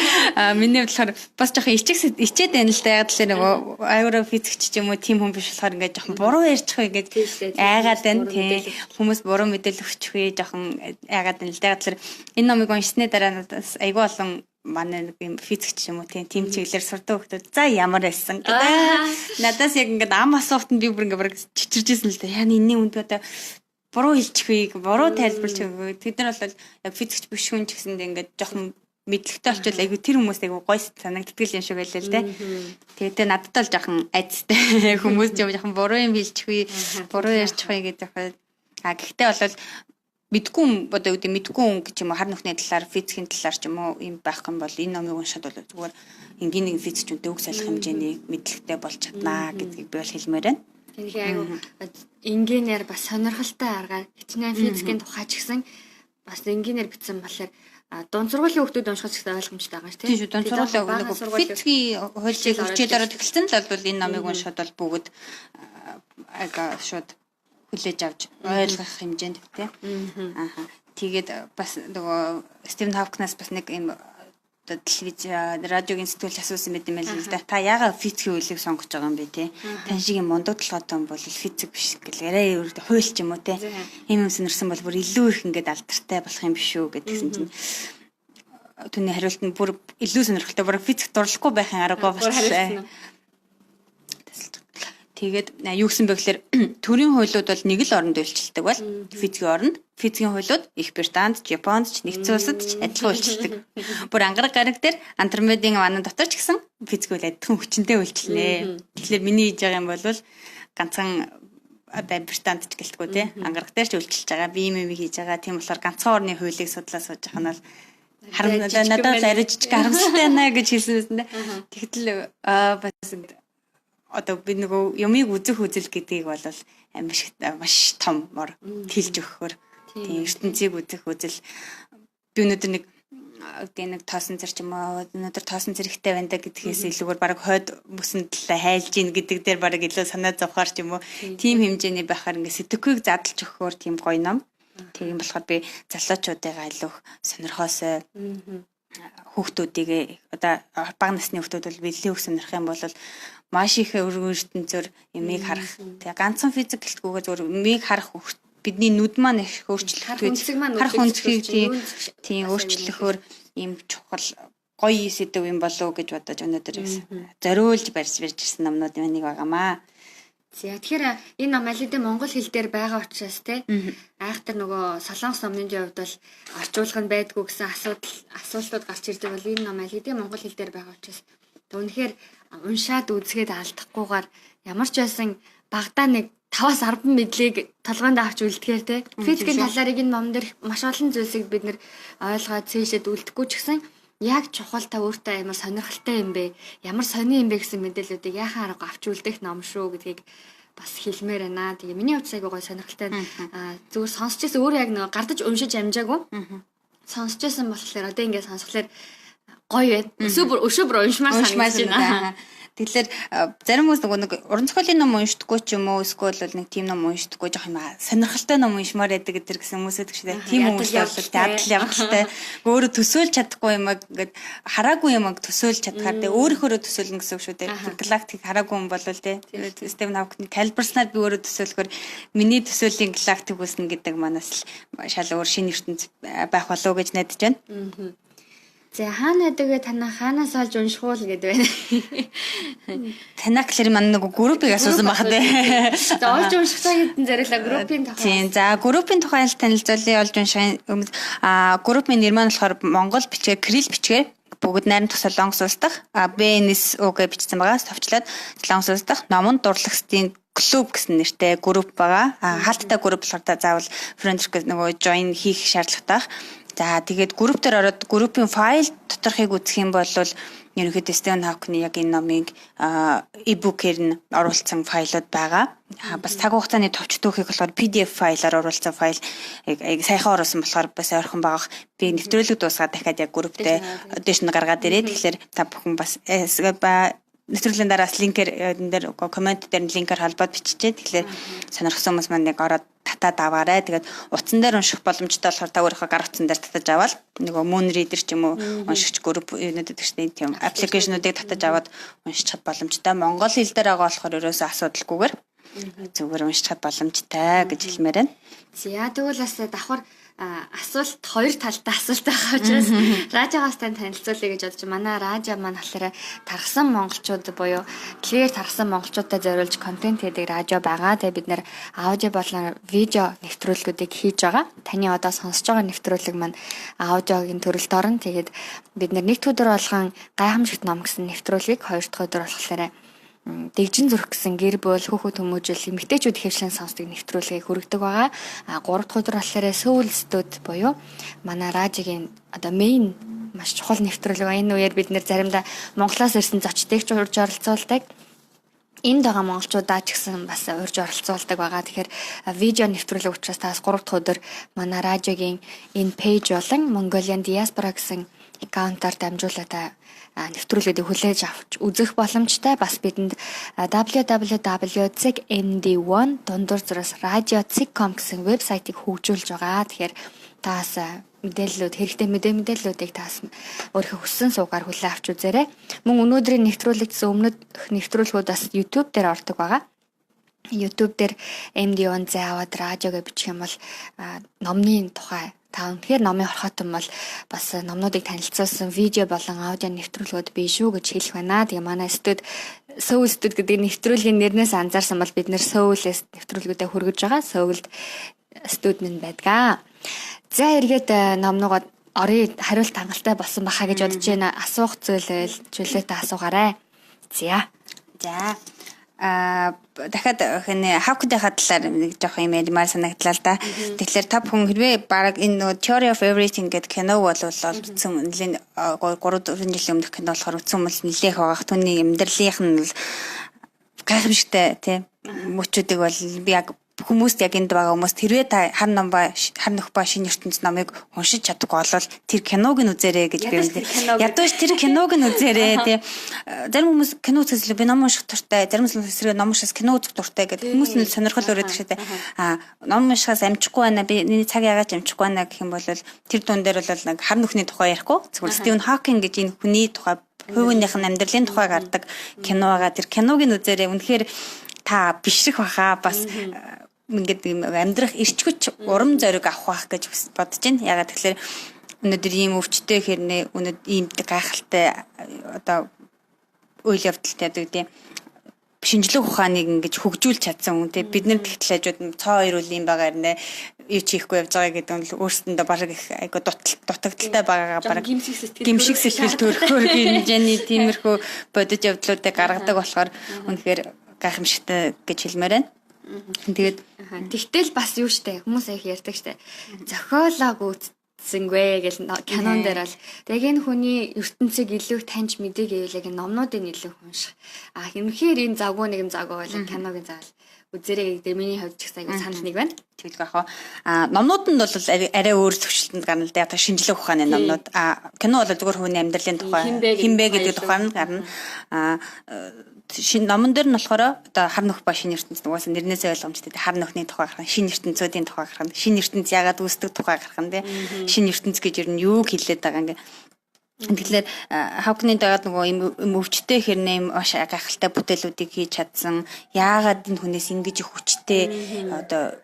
Speaker 2: Миний болохоор бас жоохон ичээд байна л да. Яг л нөгөө агро физикч ч юм уу тийм хүн биш болохоор ингээд жоохон буруу ярьчих вэ гэж айгаад байна. Тий. Хүмүүс буруу мэдээлэл өгчих вэ жоохон айгаад байна л да. Тэгэхээр энэ номыг уншсны дараа надаас айгүй олон манай нэг юм физикч юм уу тийм чиглэлээр сурдаг хүмүүс за ямар байсан гэдэг. Надаас яг ингээд ам асуухт нь би бүр ингээд чичиржсэн л да. Яа энэний үнд одоо буруу хэлчихвээ, буруу тайлбарлаж өгөө. Тэд нар бол яг физикч биш хүн ч гэсэндээ ингээд жоохон мэдлэгтэй болчихвол айгүй тэр хүмүүс айгүй гоё санагддаг юм шиг байлаа л дээ. Тэгээд надад бол жоохон айцтай хүмүүс жоохон буруу юм хэлчихвээ, буруу ярьчихвээ гэдэг яг. Гэхдээ бол мэдгүй одоо үүдээ мэдгүй хүн гэж юм уу хар нөхний талаар физикийн талаар ч юм уу юм байх юм бол энэ номыг уншаад бол зүгээр энгийн нэг физикч үнтэй үг салах хэмжээний мэдлэгтэй болж чаднаа гэдгийг би бол хэлмээр байна.
Speaker 1: Тэгэхээр айгу инженеэр бас сонирхолтой аргаар хичнээн физикийн тухай ч гэсэн бас инженеэр бичсэн болохоор дунд сургуулийн хүүхдүүд унших гэсэн ойлгомжтой байгаа шүү
Speaker 2: тийм шүү дунд сургуулийн физикийн хуульчийг хичээлээр төгссөн л бол энэ номыг уншаад бол бүгд ага шууд хүлээж авч ойлгох хэмжээнд тийм тэгээд бас нөгөө Стивен Хокингнаас бас нэг юм телевиз радиогийн сэтгүүлч асуусан байт юм байл л да. Та яагаад физикийн үйлийг сонгож байгаа юм бэ те? Тань шиг юм мундаг толгойтой юм бол физик биш гэлээрээ өөртөө хуйлч юм уу те? Ийм юм сонирсан бол бүр илүү их ингээд алдартай болох юм биш үү гэдгсэн чинь түүний хариулт нь бүр илүү сонирхолтой бүр физик дурлахгүй байхын аргагүй болчихлоо. Тэгээд юу гэсэн бэ гэхээр төрийн хуулиуд бол нэг л оронд үйлчилдэг бол физикийн оронд физикийн хуулиуд Их Британд, Японд ч нэгдсэн улсад ч адилхан үйлчилдэг. Бүр ангараг гараг дээр Андромедын ванан дотор ч гэсэн физик үйл адилхан хүчинтэй үйлчилнэ. Тэгэхээр миний хийж байгаа юм бол ганцхан одоо британд ч гэлтгүү тий ангараг дээр ч үйлчилж байгаа би юм хийж байгаа тийм болохоор ганцхан орны хуулийг судлаа сууж байгаа нь бол надад л арай жижиг харамсалтай байна гэж хэлсэн байсан тий. Тэгтэл бас одоо би нөгөө юмыг үзэх үзэл гэдгийг бол маш том мор тэлж өгөхөөр тийм ертөнцийг үзэх үзэл би өнөөдөр нэг тоосон зэр ч юм уу өнөөдөр тоосон зэрэгтэй байна да гэдгээс илүүгээр баг хойд бүсэнд талаа хайлж ийн гэдэг дээр баг илүү санаа зовхоор ч юм уу тийм хэмжээний байхаар ингээ сэтгэхүйг задлж өгөхөөр тийм гоё ном. Тийм болохоор би залуучуудыгаа илүү сонирхоосоо хүүхдүүдийг одоо бага насны хүүхдүүд бол биелийн үг сонирх юм бол маш их өргөн ертөнцөөр юмыг харах. Тэгээ ганцхан физик гэлтгүүгээ зөв юмыг харах бидний нүд маань их өөрчлөлт харах үнцгийг тийм өөрчлөхөөр ийм чухал гоё сэдв юм болов гэж бодож өнөөдөр зориулж барьж ирсэн номнууд юм нэг байгаамаа.
Speaker 1: За тэгэхээр энэ ном аль хэдийн монгол хэл дээр байгаа учраас те айхтар нөгөө солонгос номны хувьд бол орчуулга нь байдгүй гэсэн асуултууд гарч ирдэг бол энэ ном аль хэдийн монгол хэл дээр байгаа учраас үнэхээр уншаад үзгээд алдахгүйгээр ямар ч байсан багадаа нэг 5-10 мэдлийг толгойд авч үлдэхээр те физикийн талаар энэ ном дээр маш олон зүйлсийг бид нэр ойлгоод цээшэд үлдэхгүй ч гэсэн яг чухал та өөртөө ямар сонирхолтой юм бэ ямар сони юм бэ гэсэн мэдээллүүдийг яхаа арга авч үлдэх ном шүү гэдгийг бас хэлмээр байна. Тэгээ миний хувьд айгүй гоё сонирхолтой зүгээр сонсч байсан өөрөө яг нэг гардаж уншиж амжаагүй сонсч байсан болохоор одоо ингээд сонсхолоор гоё байна. Өшөөр уншмаар санагдана. Тэгэхээр зарим хүмүүс нэг уран зохиолын ном уншдаггүй ч юм уу эсвэл нэг тийм ном уншдаггүй жоох юм сонирхолтой ном уншмаар байдаг гэдэг гэсэн хүмүүсэд гэжтэй тийм хүмүүс бол дадал явдалтай өөрөө төсөөлж чадахгүй юм ингээд хараагүй юм төсөөлж чадхаар тэ өөрөөрөө төсөөлнө гэсэн үг шүү дээ. Галактик хараагүй юм бол тэ Стивен Хокинг калиберснаар би өөрөө төсөөлөхөр миний төсөөлийн галактик үүснэ гэдэг манаас л шал өөр шинэ ертөнц байх болов уу гэж найдаж байна. За хаана тэгээ танаа хаанаас олж унших уу гэдэг байна. Танаа гэхэлэр маань нэг группийг асуусан баг дээ. За олж уншихтаа хэдэн зориулаа группийн тухай. Тийм за группийн тухай л танилцуулъя олж уншихын өмнө группийн нэр маань болохоор Монгол бичгээр Кирилл бичгээр бүгд найрамдах Солонгос улс дахь БНС-г бичсэн байгаа. Товчлоод Солонгос улс дахь номон дурлагчдын клуб гэсэн нэртэй групп байгаа. Хаалттай групп болохоор заавал френдшип нөгөө join хийх шаардлагатай. За тэгээд групп дээр ороод группийн файл доторхыг үзэх юм бол ерөнхийдөө Стивен Хокинг яг энэ номыг e-book-ээр нь оруулсан файлууд байгаа. Бас цаг хугацааны товч түүхийг болохоор PDF файлаар оруулсан файл сайхан оруулсан болохоор бас ойрхон байгаа. Би нэвтрүүлэг дуусгаад дахиад яг групптэй дэш нь гаргаад ирээ. Тэгэхээр та бүхэн бас нэвтрүүлгийн дараас линкээр энэ дээр коммент дээр линкээр холбоод биччихээ. Тэгэхээр сонирхсан хүмүүс маань яг ороод татаад аваарай. Тэгээд утсан дээр унших боломжтой болохоор та өөрийнхөө гар утсан дээр татаж аваад нөгөө Moon Reader ч юм уу уншигч групп юунууд гэдэг тийм аппликейшнуудыг татаж аваад уншчихад боломжтой. Монгол хэл дээр байгаа болохоор ерөөсөө асуудалгүйгээр зүгээр уншчихад боломжтой гэж хэлмээр байна. За тэгвэл бас давхар асуулт хоёр талтай асуулт байгаа учраас радиогоос танилцуулъя гэж бодож манай радио маань болохоор тархсан монголчууд буюу clear тархсан монголчуудад зориулж контент хийдэг радио байгаа. Тэгээ бид нэр аудио болон видео нэвтрүүлгүүдийг хийж байгаа. Таны одоо сонсож байгаа нэвтрүүлэг маань аудиогийн төрөлд орно. Тэгээд бид нэр нэгд өдөр болгон гайхамшигт ном гэсэн нэвтрүүлгийг хоёр дахь өдөр болохоор дэгжин зүрх гэсэн гэр бүл хүүхэд хүмүүжил эмэгтэйчүүд хэвшлэн сонсдог нэвтрүүлгийг хүргэдэг байгаа. 3 дахь өдөр болохоор Сөүл студ буюу манай радиогийн одоо мейн маш чухал нэвтрүүлэг. Энэ үеэр бид нэр заримдаа Монголоос ирсэн зочдыг ч урьж оролцуулдаг. Энд байгаа монголчуудаа ч гэсэн бас урьж оролцуулдаг байгаа. Тэгэхээр видео нэвтрүүлэг учраас таас 3 дахь өдөр манай радиогийн энэ пэйж болон Mongolian Diaspora гэсэн аккаунтаар дамжуулаад нэвтрүүлгүүдийг хүлээж авч үзэх боломжтой. Бас бидэнд www.mdone дундуур зураас radio.com гэсэн вебсайтыг хөгжүүлж байгаа. Тэгэхээр таас мэдээллүүд хэрэгтэй мэдээллүүдийг таас өөрийнхөө хүссэн суугаар хүлээн авч үзээрэй. Мөн өнөөдрийн нэвтрүүлэгдсэн өмнөд нэвтрүүлгүүд бас YouTube дээр ордог байгаа. YouTube дээр mdone заавад радио гэж бичих юм бол номны тухай та үнэхээр номын хорхоотон бол бас номнуудыг танилцуулсан видео болон аудио нэвтрүүлгүүд бий шүү гэж хэлэх байна. Тэгээ манай Сөүл студ гэдэг нэвтрүүлгийн нэрнээс анзаарсан бол бид нэр Сөүлээс нэвтрүүлгүүдэд хүргэж байгаа. Сөүлд студ минь байдаг. За эргээд номногоо орой хариулт хангалттай болсон баха гэж бодож байна. Асуух зүйл байл чөлөөтэй асуугаарай. За.
Speaker 2: дахиад хэнэ хавкдын талаар нэг жоох юм ярмаар санагдлаа л да. Тэгэхээр та бүхэн хэрвээ баг энэ Theory of Everything гэдэг киног үзсэн нэлийн 3-4 жилийн өмнөх кино болохоор үзсэн бол нэлээх байгаа. Түүний амьдралынх нь бол гайхамшигтай тийм мөчүүдийг бол би яг хүмүүст яг энд байгаа хүмүүст хэрвээ та хар нөх ба шинэ ертөнц номыг уншиж чадахгүй болвол тэр киног нь үзээрэй гэж би хэлдэг. Ядууш тэр киног нь үзээрэй тий. Зарим хүмүүс кино үзэхлээр би ном унших дуртай, зарим хүмүүс эсрэг ном уншихаас кино үзэх дуртай гэдэг хүмүүс нь сонирхол өрөөд гэштэй. Ном уншихаас амжихгүй байна. Би цаг яагаад амжихгүй байна гэх юм бол тэр дуун дээр бол нэг хар нөхний тухай ярихгүй. Зүгээр Стивен Хокинг гэж энэ хүний тухай хувийнх нь амьдралын тухай гардаг кино байгаа. Тэр киног нь үзээрэй. Үнэхээр та бишрэх баха бас ингээд амьдрах ирчгүч урам зориг авах байх гэж бодож байна. Ягаад тэгэхээр өнөөдөр ийм өвчтэй хэрнээ өнөөдөр ийм гайхалтай одоо үйл явдалтай гэдэг тийм шинжлэх ухааныг ингэж хөгжүүлж чадсан хүн тийм бид нар тэгтэл хажууд цоо хоёр үл юм байгаа нэ юу ч хийхгүй явж байгаа гэдэг нь өөрсөндөө бараг их айгу дутагдaltaй байгаагаа бараг гимшиг сэтгэл төрөхөөр хэмжээний тиймэрхүү бодож явдлуудыг гаргадаг болохоор үнэхээр гайхамшигтай гэж хэлмээр байна. Тэгээд тэгтэл бас юу штэ хүмүүс их ярьдаг штэ зохиолоо гүйцсэнгүй гэж кинон дээр бол яг энэ хүний ертөнцийг илүү таньж мэдээг гэвэл яг номнуудыг илүү унших. Хэмхээр энэ завгүй нэг юм завгүй бол киногийн заавал үзэрэй гэдэг миний хувьд ч гэсэн санал нэг байна. Тэгэлгүй яах вэ? Номнуудад бол арай өөр төвшлөлтөнд гарна л да. Одоо шинжлэх ухааны номнууд. Кино бол зөвхөн хүний амьдралын тухай хинбэ гэдэг тухай нь гарна. Номон дээр нь болохоор одоо хар нөх ба шинэ ертөнц нугаас нэрнээсээ ойлгомжтой хар нөхний тухай гарах, шинэ ертөнцүүдийн тухай гарах, шинэ ертөнц яагаад үүсдэг тухай гарах нь тий. Шинэ ертөнц гэж ер нь юу хэлээд байгаа ингээ. Тэгэхээр хавкны дагаад нөгөө юм өвчтэй хэрнээ юм гайхалтай бүтээлүүдийг хийж чадсан. Яагаад энэ хүнээс ингэж их хүчтэй одоо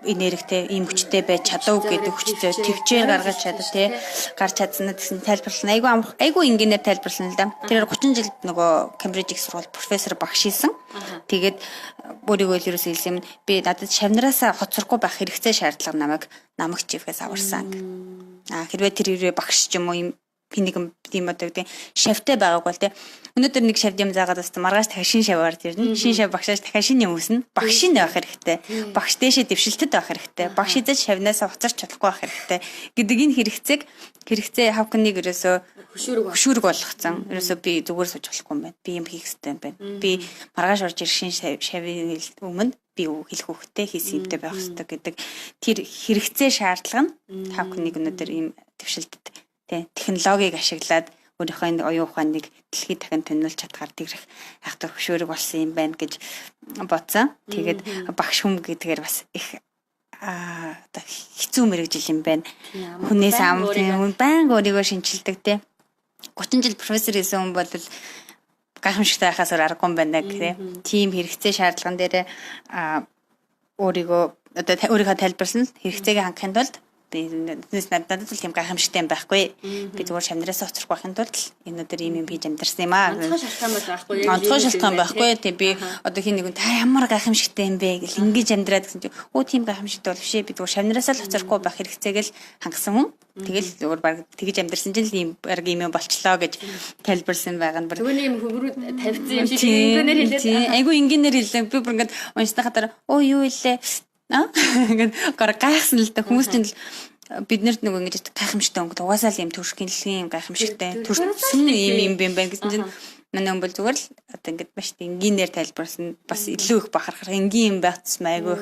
Speaker 2: энергитэй ийм хүчтэй байж чадав гэдэг хүчтэй төвчээр гаргаж чадав тий гарч чадсан гэсэн тайлбарлсан. Айгүй энгийнээр тайлбарлсан л да. Тэр 30 жилд нөгөө Кембриж их сургууль профессор багш хийсэн. Тэгээд өөрийгөө л ерөөсөө хэлсэн юм. Би надад шавнараасаа хоцрохгүй байх хэрэгцээ шаардлага намайг чивхээс аварсан. Хэрвээ тэр багш ч юм уу юм нэг тийм одоо гэдэг шавтай байгааг бол тий өнөөдөр нэг шавд юм заагаад бас маргааш дахиад шин шав орж ирнэ. Шин шав багшаас дахиад шин юм үүснэ. Багш нь байх хэрэгтэй. Багш дээшээ дэвшилтэд байх хэрэгтэй. Багш идэж шавнаас уцарч чадахгүй байх хэрэгтэй гэдэг энэ хэрэгцээ хавкныг ерөөсөө хөшүүрэг болгоцсон. Ерөөсөө би зүгээр сууж болохгүй юм байна. Би юм хийх хэрэгтэй юм байна. Би маргааш орж ир шин шавын өмнө би хэлэх хөхтэй хийсэн юмтай байх хэрэгтэй гэдэг тэр хэрэгцээ шаардлага нь хавкныг өнөөдөр ийм дэвшилтэд технологиг ашиглаад өөрийнхөө энэ оюун ухааныг дэлхийд дахин төнүүлж чадхаар тэрх айхтар хөшөөрөг болсон юм байна гэж бодсон. Тэгээд багш хүм гэдгээр бас их одоо хэцүү мэрэгжил юм байна. Хүнээс ам баян өөрийгөө шинчилдэг тий. 30 жил профессор хийсэн хүн бол гайхамшигтай байхаас аргагүй юм байна гэх тийм хэрэгцээ шаардлаган дээр өөрийгөө одоо өөрийнхөө тайлбарлсан хэрэгцээг хангахын тулд би надад л тийм гайхамшигтай юм байхгүй. Би зүгээр шамнараас оцрох байхын тулд энэ өдөр ийм юм хийж амьдэрсэн юм аа. Онцгой шалтгаан байхгүй. Тэг би одоо хин нэг та ямар гайхамшигтай юм бэ гэл ингэж амьдраад гэсэн чинь тийм гайхамшигтай бол бишээ би зүгээр шамнараас л оцрохгүй байх хэрэгцээг л хангасан хүн. Тэгэл зүгээр баг тэгэж амьдэрсэн чинь л ийм баг юм болчлоо гэж тайлбарсан байгаа нь.
Speaker 1: Түүний юм хөврүүд тавьсан юм шиг ингээнээр хэлээд.
Speaker 2: Айгу ингээнээр хэлээ. Би бүр ингээд уншдаг хатаар юу илээ ингээд гайхсан л да хүмүүс чинь биднэрт нөгөө ингэж гайхамшигтай өнгө угаасаа л юм төршгийнлэгийн гайхамшигтай төрсөн юм байна гэсэн чинь манай хүн бол зүгээр л одоо ингээд маш энгийнээр тайлбарсан бас илүү их бахархах энгийн юм байх тусмаа айгүй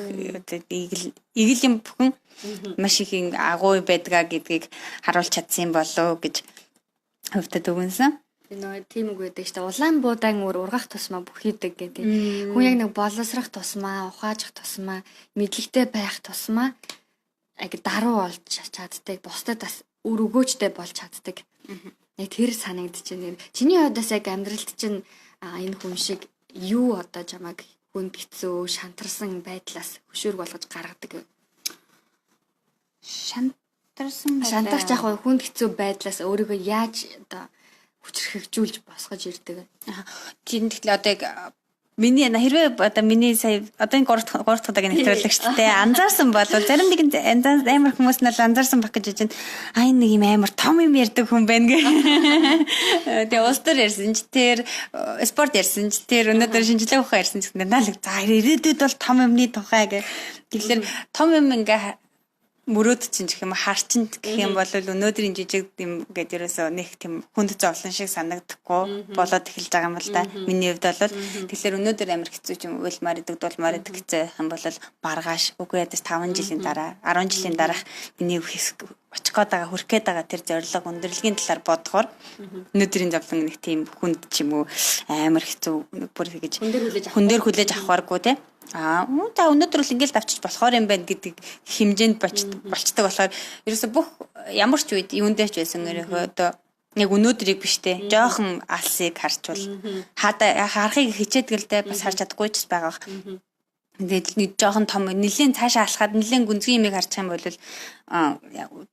Speaker 2: игэл юм бүхэн маш их агуу байдгаа гэдгийг харуулж чадсан болоо гэж хөвдөд өгөнсөн.
Speaker 1: Энэ тийм үг байдаг шүү дээ. Улаан буудаан ургах тусмаа бүх хийдэг гэдэг. Хүн яг нэг боловсрох тусмаа, ухаажих тусмаа, мэдлэгтэй байх тусмаа яг даруй болж чаддаг. Бусдад бас үр өгөөжтэй болж чаддаг. Яг тэр санагдчихэв. Чиний хувьдаас яг амьдралд чинь энэ хүн шиг юу одоо чамайг хүнд хэцүү, шантарсан байдлаас хөшөөрөг болгож гаргадаг вэ? Шантарч яг хүнд хэцүү байдлаас өөрийгөө яаж одоо хүчрхэгжүүлж босгож ирдэг.
Speaker 2: Тийм тэгэхээр одоо яг Миний хэрвээ одоо миний сая одоо энэ 3 дахь удаагийн нэвтрүүлэг шүү дээ. Анзаарсан бол зарим нэгэн амар хүмүүс нь анзаарсан баг гэж байна. Аа энэ нэг юм амар том юм ярьдаг хүн байна гэх. Тэгээ улс төр ярьсан ч тэр спорт ярьсан ч тэр өнөөдөр шинжилгээ ухаан ярьсан ч гэдэг наалаг за ирээдүйд бол том юмны тухай гэх. Тэгэхээр том юм ингээ мөрөөд чинь гэх юм харчин гэх юм бол өнөөдрийн жижиг юм гэдэг ерөөсөө нэг тийм хүнд зовлон шиг санагдахгүй болоод эхэлж байгаа юм л да. Миний хувьд бол тэгэхээр өнөөдөр амар хэцүү ч юм уйлмаар идэг дулмаар идэг гэсэн юм бол маргааш үгүй ядаж 5 жилийн дараа 10 жилийн дараах миний очих гээд байгаа хүрх гээд байгаа тэр зорилго өндөрлөгийн талаар бодохоор өнөөдрийн зовлон нэг тийм хүнд ч юм уу амар хэцүү бүр тэгэж хүн дээр хүлээж авахааргүй те. Та өнөөдөр л ингээл давчиж болохоор юм байна гэдэг хэмжээнд болцдог болохоор ерөөсө бүх ямар ч үед юундээ ч байсан одоо яг өнөөдрийг биш те жоохон алсыг харчвал харахыг хичээдэг л дээ бас харж чадахгүй ч байгаа. Тэгээд нэг жоохон том нэлийн цаашаа алхаад нэлийн гүнзгий юмыг харчих юм бол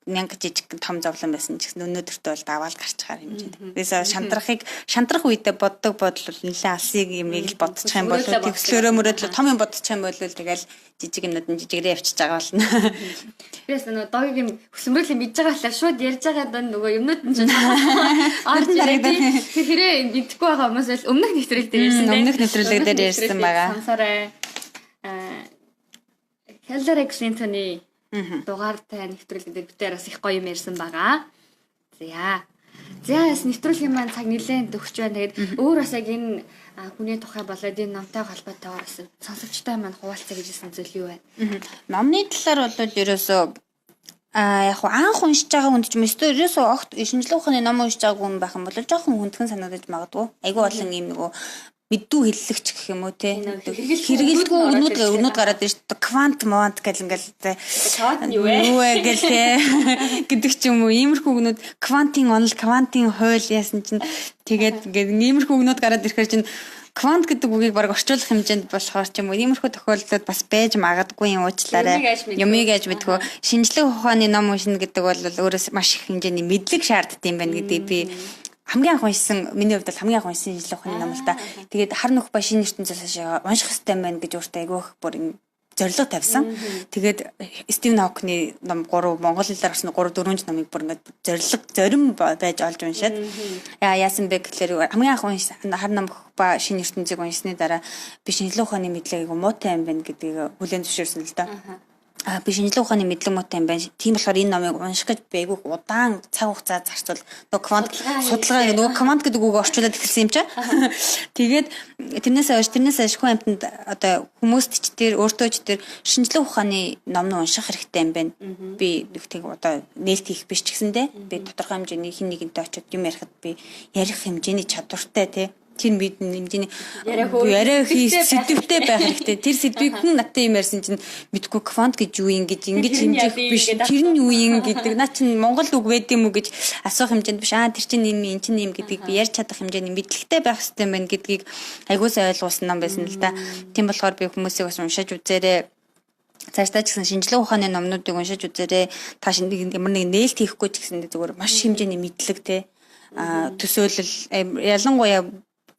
Speaker 2: мянга жижиг том зовлон байсан ч гэсэн өнөөдөртөө бол даваал гарчихаар хэмжээд. Тэгээс шантрах үедээ боддог бодол нэлийн алсыг юмыг л бодчих юм бол төгслөөрөө мөрөдлөө том юм бодчих юм бол тэгэл жижиг юмнууд нь жижигрээ явчихж байгаа болно.
Speaker 1: Тэгээс нөгөө догийг юм хөсмөрөл юм биж байгаа болохоор шууд ярьж байгаа даа нөгөө юмнууд нь ч орж ирээд тэр хэрэг мэдэхгүй байгаа хүмүүс л өмнөх нэвтрүүлэг дээр ярьсан тийм.
Speaker 2: Өмнөх нэвтрүүлэг дээр ярьсан байгаа.
Speaker 1: Сансараа Хеллер Клинтоны дугаартай нэвтрүүлэг дээр битээр бас их гоё юм ярьсан байгаа. За бас нэвтрүүлгийн маань цаг нэлээд өгч байна. Тэгээд өөр бас яг энэ хүний тухай болоод энэ номтой холбоотойгоор бас сонсогчтой маань хуваалцаа гэжсэн зүйл юу байна?
Speaker 2: Номны талаар бол ерөөсөө яг анх уншиж байгаа хүнд ч юм ерөөсөө огт шинжилгээ ухааны ном уншиж байгаа хүн байх юм бол жоохон хүндхэн санагдаж магадгүй. Айгүй болон юм нөгөө мэдүү хэллэгч гэх юм уу те хэрэгэлгүй өрнүүд гараад ирж квант мовант гэл ингээл юу вэ гэл те гэдэг ч юм уу иймэрхүү өгнүүд квантын онол квантын хууль яасан чинь тэгээд иймэрхүү өгнүүд гараад ирэхээр чинь квант гэдэг үгийг баг орчуулах хэмжээнд болохоор ч юм уу иймэрхүү тохиолдлууд бас байж магадгүй юм уучлаарай юмыг аж мэдхүү шинжлэх ухааны ном уншина гэдэг бол өөрөөс маш их хэмжээний мэдлэг шаарддаг юм байна гэдэг би хамгийн анх уншсан миний хувьд бол хамгийн анх уншсан шинжлэх ухааны ном л да. Тэгээд хар нөх ба шинэ ертөнцөөс хашаа унших хэрэгтэй юм байна гэж өөртөө айгүйх бүр зорилго тавьсан. Тэгээд Стивен Хокны ном 3 монгол хэлээр гарсан 3 4 номыг бүр ингээд зорим байж олж уншаад яасан бэ гэхээр хамгийн анх уншсан хар нөх ба шинэ ертөнцийг уншсны дараа би шинжлэх ухааны мэдлэг айгүй муутай юм байна гэдгийг хүлээн зөвшөөрсөн л да. Би шинжлэх ухааны мэдлэг муутай юм байна. Тийм болохоор энэ номыг унших гэж би айгүй удаан цаг хугацаа зарцуул нөгөө квант судалгаа нөгөө квант гэдэг үгийг орчуулад эхэлсэн юм чаа. Тэгээд тэрнээс хойш хүн амьтанд одоо хүмүүст ч тэр өөртөө ч тэр шинжлэх ухааны номн унших хэрэгтэй юм байна. Би тэг одоо нээлт хийх биш ч гэсэндээ би тодорхой хэмжээний хин нэгэнтэй очиод юм ярихад би ярих хэмжээний чадвартай тий тэр хэмжээний яриа сэдвтэй байх хэрэгтэй. Тэр сэдвийг хүн надтай юм ярьсан чинь мэдгүй квант гэж юу юм гэж ингэж хэмжих биш. Тэр нь юу юм гэдэг. Наа чинь Монгол үг байд юм уу гэж асуух хэмжээнд биш. Тэр чинь юм эн чинь юм гэдгийг би ярьж чадах хэмжээний мэдлэгтэй байх хэрэгтэй байна гэдгийг айгуусаа ойлгуулсан ном байсан л да. Тийм болохоор би хүмүүсийг бас уншиж үзээрэй. Цаашдаа ч гэсэн шинжлэх ухааны номнуудыг уншиж үзээрэй. Та ямар нэг нээлт хийхгүй ч гэсэн зүгээр маш хэмжээний мэдлэг те төсөөлөл ялангуяа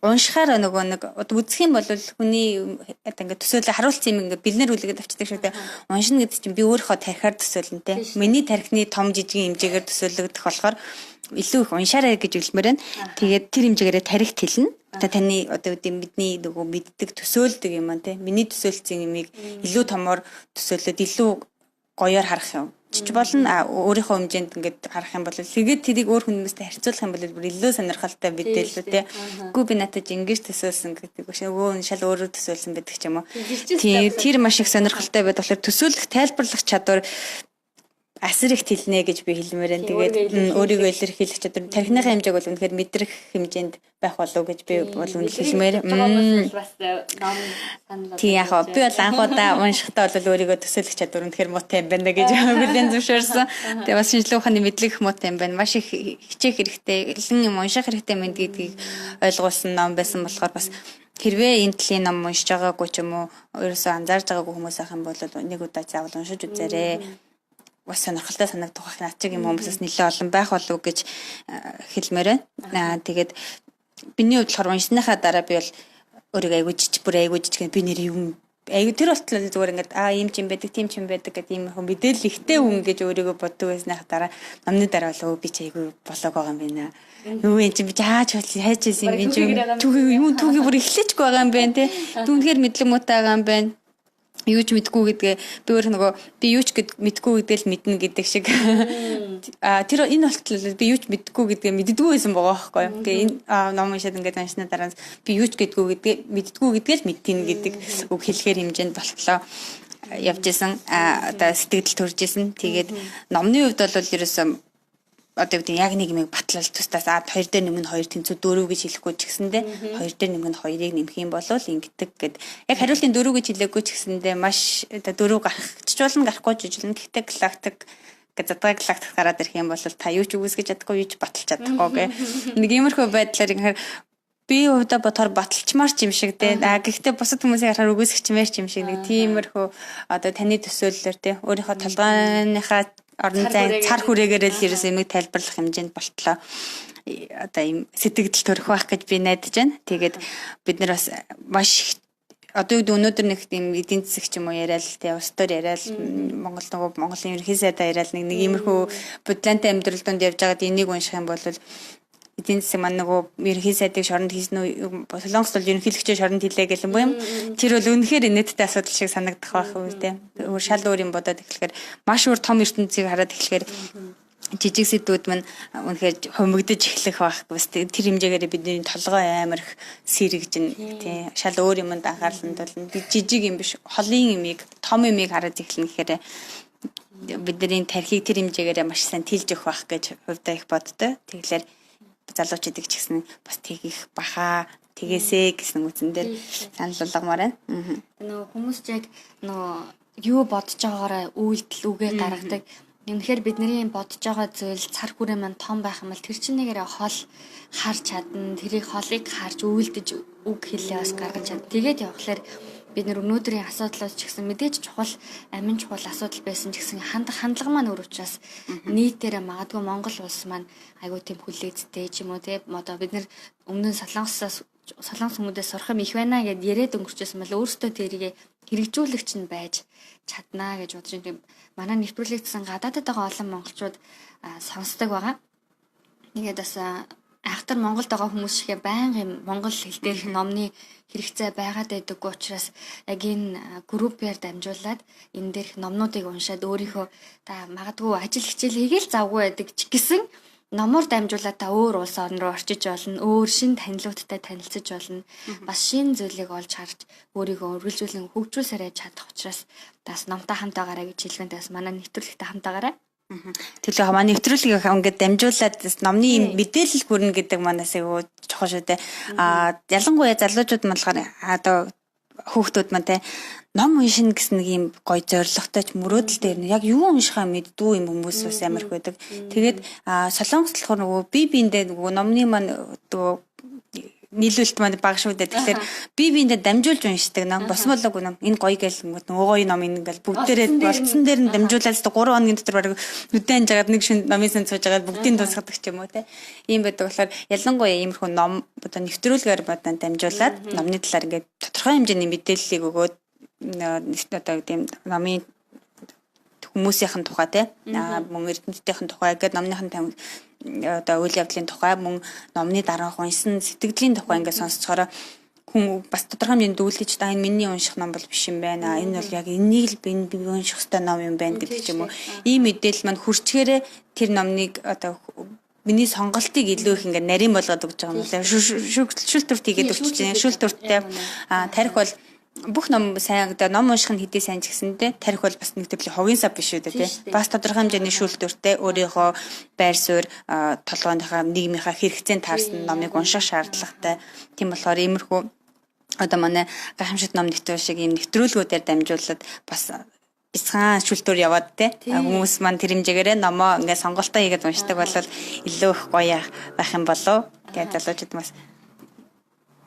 Speaker 2: уншихаар нөгөө нэг үзэх юм бол хүний ингээд төсөөлөл харуулсан юм ингээд бэлнэр үлгээд авчдаг шүү дээ. Уншина гэдэг чинь би өөрийнхөө тархиар төсөөлнө те. Миний тархины том жижигэн хэмжээгээр төсөөлөгдөх болохоор илүү их уншаарай гэж хэлмээр байна. Тэгээд тэр хэмжээгээр тархит хэлнэ. Одоо таны одоо бидний нөгөө мэддэг төсөөлдөг юм аа те. Миний төсөөлсөн юмыг илүү томоор төсөөлөд илүү гоёор харах юм. Чич болно өөрийнхөө хэмжээнд ингээд харах юм бол тэгээд тэрийг өөр хүмүүстэй харьцуулах юм бол илүү сонирхолтой мэдээлэл те. Үгүй би надад ингэж төсөөлсөн гэдэг биш өвөө шал өөрөөр төсөөлсөн байдаг ч юм уу. Тэр маш их сонирхолтой байд болохоор төсөөлөх тайлбарлах чадвар асар их хэлнэ гэж би хэлмээр байна. Тэгээд өөрийгөө илэрхийлэх чадвар тархиныхаа хэмжээг бол үнэхээр мэдрэх хэмжээнд байх болов гэж би бол хэлмээр. Тий яг би бол анхудаа уншихтаа бол өөрийгөө төсөөлөх чадвар үнэхээр муутай юм байна гэж хүлээн зөвшөөрсөн. Тэгээд бас шинжлэх ухааны мэдлэг муутай юм байна. Маш их хичээх хэрэгтэй, элен юм унших хэрэгтэй мэд гэдгийг ойлгуулсан ном байсан болохоор бас хэрвээ энэ талын ном уншиж байгаагүй ч юм уу ерөөсөө анзаарж байгаагүй хүмүүс ах юм бол нэг удаа заавал уншиж үзээрэй. Бас сонирхолтой санагдах байх наачиг юм хүмүүсээс нэлээд олон байх болов гэж хэлмээр байна. Тэгээд биний хувьд болохоор уншсныхаа дараа би бол өөрийгөө айгуу жижиг бүр айгуу жижиг би нэр юм айгуу тэр болтол зүгээр ингээд ийм ч юм байдаг тийм ч юм байдаг гэдэг ийм хүн мэдээлэл ихтэй хүн гэж өөрийгөө боддог байснах дараа номны дараа болоо би ч айгуу болоог байгаа юм байна. Юу юм чи би яаж хайчихсан юм би түүхий юу түүхий бүр эхлэхгүй байгаа юм байна те. Түүнхээр мэдлэг муутай байгаа юм байна. Юу ч мэдгүй гэдгээ би өөр нөгөө би юу ч мэдгүй гэдэл мэднэ гэдэг шиг тэр энэ болтол би юу ч мэдгүй гэдгээ мэддэггүй байсан байгаа байхгүй юу. Тэгээ энэ ном уншаад ингээд аншны дараа би юу ч гэдгүй гэдгээ мэддэггүй гэдгээл мэдтин гэдэг үг хэлэхээр хэмжээнд болтлоо явж исэн одоо сэтгэл төрж исэн. Тэгээд номны хувьд бол ерөөсөө одоо гэдэг яг нэг юм батлал тустаас 2 дээр нэмэх 2 тэнцүү 4 гэж хэлэхгүй ч гэсэндээ 2 дээр нэмэх 2-ыг нэмэх юм бол ингэдэг гэд яг хариултын 4 гэж хэлээгүй ч гэсэндээ маш одоо 4 гарчихжуулна гарахгүй жижигэн гэхдээ галактик гэж задгаа галактик гараад ирэх юм бол та юу ч үгүйсгэж чадахгүй юу ч баталж чадахгүй гэх нэг иймэрхүү байдлаар инхээр би хувьдаа ботор баталчмаар ч юм шиг те гэхдээ бусад хүмүүсийг харахаар үгүйсгчмээр ч юм шиг нэг тиймэрхүү одоо таны төсөөллөөр те өөрийнхөө толгойнхаа орон зай цар хүрээгээр л ерөөс юмыг тайлбарлах хэмжээнд болтлоо. Одоо ийм сэтгэл төрөх байх гэж би найдаж байна. Тэгээд бид нар бас маш одоо өнөөдөр нэг тийм эдийн засаг ч юм уу яриад те улс төр яриад Монголын ерөнхий сайдаа яриад нэг иймэрхүү бодлонтой амьдрал донд явж байгаад энийг унших юм бол эдийн засаг маань нөгөө ерөнхий сайдыг шоронд хийсэн үү Солонгост бол ерөнхийлөгчөө шоронд хийлээ гэх юм юм. Тэр бол үнэхээр инээдтэй асуудал шиг санагдах байх үү те. Шал өөр юм бодоод эхлэхээр маш өөр том ертөнцийг хараад эхлэхээр жижиг сэдвүүд маань үнэхээр хумигдож эхлэх байх бас тэр хэмжээгээр бидний толгой амар их сэрэгжин тий шал өөр юмд анхаарланд бол жижиг юм биш холын юмыг том юмыг хараад эхлэнэ гэхээр бидний тархийг тэр хэмжээгээр маш сайн тэлж өгөх байх гэж хувьдаа их боддог. Тэгэхээр залуучууд ч гэсэн бас тгийх баха тэгээсэ гэсэн үгэн дээр санал болгомоор байна.
Speaker 1: Нөгөө хүмүүс ч яг нөгөө юу бодож байгаагаараа үйлдэл үгээ гаргадаг. Үнэхээр бидний бодож байгаа зүйл цар хүрээ маань том байх юм бол тэр чинь нэгээрээ хол харж чадна. Тэрийг холыг харж үйлдэж үг хэлээ бас гаргаж чадна. Тэгээд явхлаар бид нар өнөөдрийн асуудлаас ч гэсэн мэдээж чухал амин чухал асуудал байсан ч гэсэн хандлага маань өөр учраас нийтээрээ магадгүй Монгол улс маань айгүй тийм хүлээцтэй ч юм уу те одоо бид нар өмнө нь солонгос хүмүүдээс сурах юм их байна гэд яриад өнгөрчөөсөн бол өөртөө тэрийг хэрэгжүүлэгч нь байж чаднаа гэж бодож юм. Манай нэвтрүүлэгдсэн гадаадд байгаа олон монголчууд сонсдог байгаа. Тэгээд бас айхтар Монголд байгаа хүмүүс шигээ байнгын монгол хэл дээрх номны хэрэгцээ байгаад байдаг учраас яг энэ группээр дамжуулаад энэ дээрх номнуудыг уншаад өөрийнхөө та магадгүй ажил хичээл хийгээл завгүй байдаг ч гэсэн номоор дамжуулаад та өөр улс орн руу орчиж болно, өөр шин танилуудтай танилцж болно. Бас шин зүйлийг олж харж өөрийгөө үргэлжлүүлэн хөгжүүлсээрэй чадах учраас тас номтой хамтаагаараа гэж хэлвэн тас манай нэвтрүүлэгтэй хамтаагаараа
Speaker 2: төлөө манай нэвтрүүлгийг ингээд дамжуулаад номны мэдээлэл хүрнэ гэдэг манаас айгүй чухал шүү дээ. Ялангуяа залуучууд маань болохоор одоо хүүхдүүд маань те ном уншина гэсэн нэг юм гоё зоригтой ч мөрөөдөл дээр нь яг юу уншихаа мэддгүй юм хүмүүс бас амарх байдаг. Тэгээд солонгос болохоор нөгөө биендээ нөгөө номны маань нөгөө нийлүүлэлт маань бага шүү дээ. Тэгэхээр биендээ дамжуулж уншдаг ном босмолог ном энэ гоё гэл нөгөө гоё ном ингээл бүгдээрээ болцсон дээр нь дамжуулаад 3 хоногийн дотор бараг нүдэн жагаад нэг шин номын сан цууж агаад бүгдийг тусгадаг ч юм уу те. Ийм байдаг болохоор ялангуяа иймэрхүү ном одоо нэвтрүүлгээр бодон дамжуулаад номны талаар ингээд тодорхой хэмжээний мэдээллийг өгөөд одоо тийм номын хүмүүсийн тухай те мөн эрдэмтдийн тухай гэдэг номныхан одоо үйл явдлын тухай мөн номны дараах уншсан сэтгэлийн тухай ингээд сонсцохоор хүн бас тодорхой хэмжээнд дүүлдэж та энэ миний унших ном бол биш юм байна. Энэ бол яг энийг л би унших ёстой ном юм байна гэдэг ч юм уу. Ийм мэдээлэл маань хүрчгээрээ тэр номныг одоо миний сонголтыг илүү их ингээд нарийн болгоод өгч байгаа юм байна. Шүүлтүрт хийгээд өгч чинь шүүлтүрттэй тарих бол бүх ном сайн одоо ном унших нь хэдий сайн ч гэсэндээ тарих бол бас нэг төрлийн хогийн сав биш үү тий. Бас тодорхой хэмжээний шүүлтүртэй өөрийнхөө байр суурь толгойнхаа нийгмийнхаа хэрэгцээнд таарсан номыг унших шаардлагатай. Тийм болохоор иймэрхүү одоо манай гайхамшигт ном нэвтрүүл шиг ийм нэвтрүүлгүүдээр дамжуулаад бас бяцхан шүүлтүр яваад тий. Хүмүүс маань тэр хэмжээгээр номоо ингээд сонголтоо хийгээд уншдаг бол илүү их гоё байх юм болов. Тэгээд залуучууд бас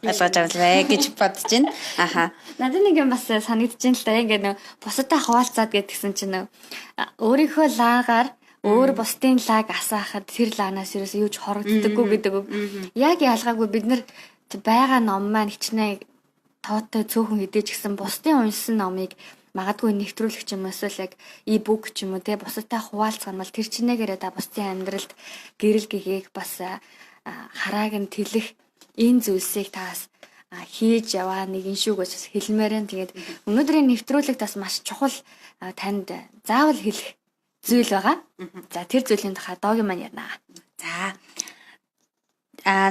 Speaker 2: ойлгож авлаа гэж бодож байна. Аха.
Speaker 1: Надад нэг юм бас санагдаж байна л да. Ингээд нөө бусадтай хуваалцаад гэдгсэн чинь өөрийнхөө лагаар өөр бусдын лаг асаахад тэр лагнаас ерөөсөө юу ч хорогддоггүй гэдэг үг. Яг ялгаагүй бид нар байгаа ном маань хичнээн тоотой цөөхөн хэдэж гисэн бусдын уншсан номыг магадгүй нэвтрүүлэх ч юм уу эсвэл яг e-book ч юм уу те бусадтай хуваалцах нь бол тэр чинээгээр да бусдын амьдралд гэрэл гэгээх бас харааг нь тэлэх энэ зүйлсийг таас хийж яваа нэгэн шүү гэж хэлмээрэн. Тэгээд өнөөдрийн нэвтрүүлэгт бас маш чухал танд заавал хэлэх зүйл байгаа. За тэр зүйлийн тухай доогийн маань ярина.
Speaker 2: За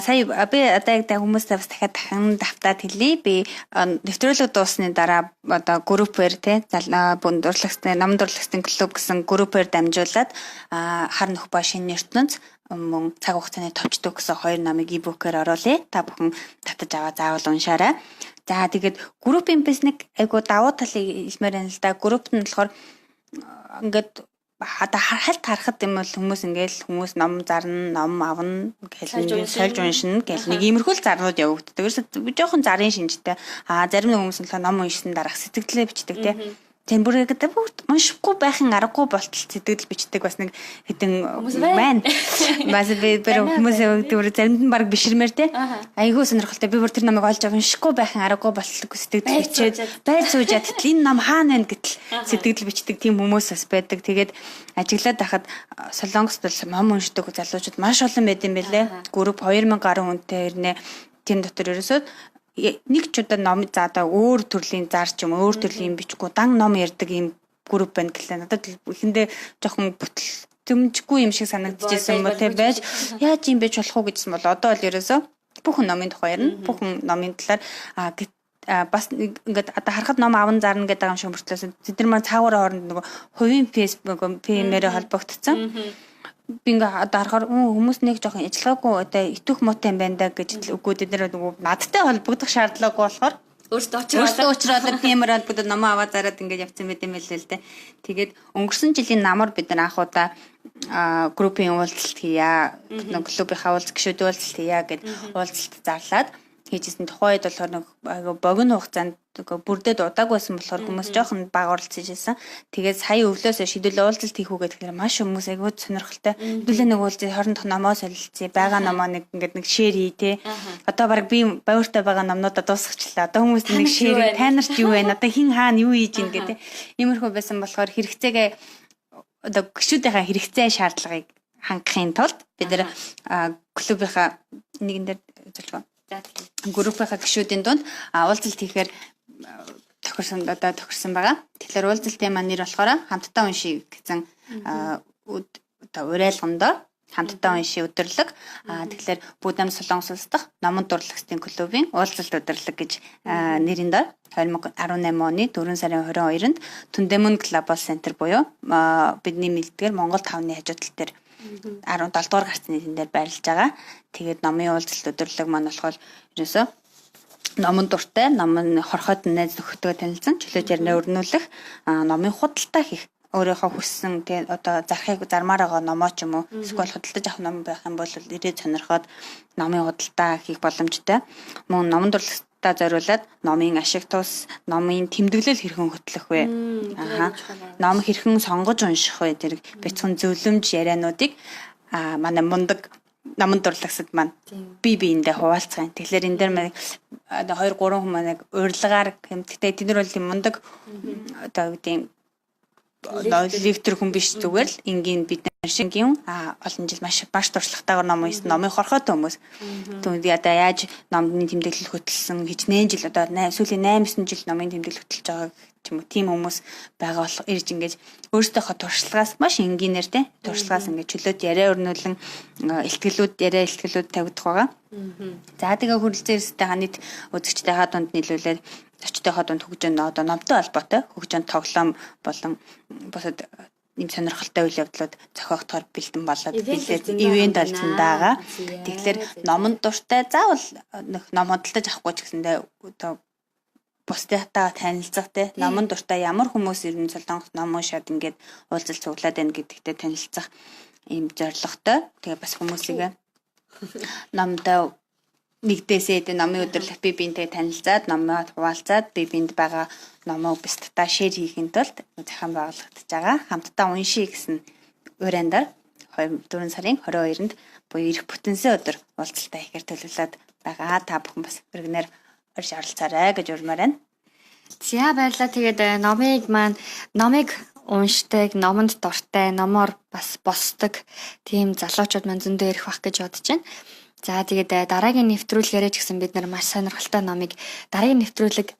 Speaker 2: сая би одоо яг хүмүүстэй бас дахин давтаад хэлье. Би нэвтрүүлэг дуусны дараа одоо группээр те ном дурлагчдын клуб гэсэн группээр дамжуулаад хар нөхбөө шинэ ертөнц мөн цаг хугацааны товчдог гэсэн 2 номыг e-book-ээр оруулъя. Та бүхэн татаж аваа заавал уншаарай. За тэгээд группийн бис нэг айгу давуу талыг хэлмээр байна л да. Группт нь болохоор ингээд хата хальт харахад юм бол хүмүүс ном зарна, ном авна гэж сольж уншина гэл нэг иймэрхүү зарнууд явагддаг. Ерөөсөө жоохон зарын шинжтэй. Зарим хүмүүс нь ном уншсан дараах сэтгэлдээ бичдэг те. Тэн бүрээ гэдэг уншихгүй байхын аргагүй болтол сэтгэл бичдэг бас нэг хэдэн байна. Бас би хүмүүс заримд нь баг биширмээр те. Айгуу сонирхолтой. Би бүр тэр номыг олж уншихгүй байхын аргагүй болтол сэтгэл бичээд байр суужаад гэтэл энэ ном хаана байна гэтэл сэтгэл бичдэг тийм хүмүүс бас байдаг. Тэгээд ажиглаад байхад Солонгост бол ном уншдаг залуучууд маш олон байд юм бэлээ. Групп 2000 гаруй хүнтэй ирнэ. Тийм дотор ерөөсөө нэг ч удаа ном заадаа өөр төрлийн зар ч юм өөр төрлийн бичихгүй дан ном ярддаг юм групп байна гэлээ. Надад эхэндээ жоохон бүтэмжгүй юм шиг санагдчихсэн юм те байж яаж юм байж болох уу гэжсэн бол одоо л ерөөсөө бүхэн номын тухай ярина. Бүхэн номын талаар бас ингээд одоо харахад ном аван зарна гэдэг юм шиг мөртлөөс тэд нар маань цаагаараа хооронд нөгөө хувийн фэйсбүүк PM-ээр холбогдсон. Би ингээ одоо харахаар хүмүүс нэг жоохон ажиллагаагүй одоо итвэх муутай юм байна да гэж үгүй бид нар надтай холбогдох шаардлагагүй болохоор өөртөө очроод PM-ээр холбогдоод номоо аваад зараад ингээ явцсан байт юм байлээ л дээ. Тэгээд өнгөрсөн жилийн намар бид нар анх удаа группийн уулзалт хийя, клубийнхаа гишүүдийн уулзалт хийя гэд уулзалт зарлаад хийжсэн. Тухайд болохоор нэг богино хугацаанд бүрдээд удаагүйсэн болохоор хүмүүс жоохон бага оролцож ирсэн. Тэгээд сая өвлөөсөө шийдвэрлээ уулзалт хийх үгээд тэгэхээр маш хүмүүс айгүй сонирхолтой. Хэдүүлээ нэг уулзалт хоорондох номоо солилцъя. Бага номоо нэг ингээд нэг шеэр хий те. Одоо баг би баяртай байгаа номнуудаа дуусгачлаа. Одоо хүмүүс нэг шеэр та нарт юу вэ? Одоо хин хаана юу хийж ийн гэдэг. Иймэрхүү байсан болохоор хэрэгцээгээ одоо гişүүдийнхаа хэрэгцээ шаардлагыг хангахын тулд бид нэр клубийнхаа нэгэн дээр зөвлөж байна. Группийнхаа гишүүдийн дунд уулзалт хийхээр тохирсон байгаа. Тэгэхээр уулзалтын маань нэр болохоор хамтдаа уншия гэсэн одоо урайлгандоо хамтдаа уншия өдөрлөг. Тэгэхээр Бүдам Солонгос улс дахь номон дурлагчдын клубын уулзалт өдөрлөг гэж нэрийн дор 2018 оны 4 сарын 22-нд Түндээмэн Global Center буюу бидний мэддгээр Монгол 5-ны хажуу тал дээр 17 дугаар гарцны тэн дээр байрлаж байгаа. Тэгээд номын уулзалт өдөрлөг маань болохоор ерөөсөө номон дуртай, номын хорхойд найз нөхдөдөө танилцсан, чөлөөт ярнаа өрнүүлэх, номын худалдаа хийх, өөрийнхөө хүссэн тэгээд одоо зармаар байгаа номоо ч юм уу эсвэл худалдаж авах ном байх юм бол ирээд сонирхоод номын худалдаа хийх боломжтой. Мөн номон дурлагчдаа зориулаад номын ашиг тус, номын тэмдэглэл хэрхэн хөтлөх вэ? Ном хэрхэн сонгож унших вэ? Тэр бяцхан зөвлөмж яриануудыг манай мундаг номон дурлагчид маань биендээ хуваалцгаан. Тэгэхээр энэ дээр маань 2 3 хүмүүс нэг урилгаар гэмтдээ тэд нар бол тийм мундаг одоо үгүй лектор хүн биш зүгээр л энгийн бид нар шингийн олон жил маш туршлагатайгаар ном уншсан номын хорхойтой хүмүүс. Түүнд одоо яаж номны тэмдэглэл хөтлсөн хичнээн жил одоо сүүлийн 8-9 жил номын тэмдэглэл хөтлөж байгаа ч юм уу тийм хүмүүс байгаа болох ирж ингэж өөрсдийнхөө туршлагаас маш энгийнээр те туршлагаас ингэж чөлөөт яриа өрнүүлэн илтгэлүүд тавигдах байгаа. За тэгээ хүрэлцээрстэй ханит үзэгчтэйхаа дунд нийлүүлээд зочдынхоо дунд хөгжөөнд одоо номтой холбоотой хөгжөөнд тоглоом болон бусад ийм сонирхолтой үйл явдлууд зохиогдохоор бэлдэн болоод ивент олцсон байгаа. Тэгэхээр номонд дуртай заавал ном худалдаж авахгүй ч гэсэндээ одоо бусдынхаа танилцах те номонд дуртай ямар хүмүүс ирнэ Солонгос ном уншаад ингээд уулзалт цуглаад байна гэдэгтээ танилцах ийм зорилготой. Тэгээ бас хүмүүсийг номтой нэгдээсээ номын өдөрлөх би биентэй танилцаад номоо хуваалцаад би биэнд байгаа номоо бусдтай шеэр хийхин тулд захин байгуулагдаж байгаа. Хамтдаа уншия гэсэн урайндаар 4 сарын 22-нд буюу ирэх бүтэнсэ өдөр уулзалтаа хийхээр төлөвлөд байгаа. Та бүхэн бас өргөнөр орж оролцоорой гэж урмаар байна.
Speaker 1: За баярлалаа. Тэгээд номыг уншдаг, номонд дуртай, номоор бас босдог тийм залуучууд маань зөндөө ирэх бах гэж бодож байна. За тэгээд дараагийн нэвтрүүлгээрээ ч гэсэн бид нар маш сонирхолтой номыг дараагийн нэвтрүүлэг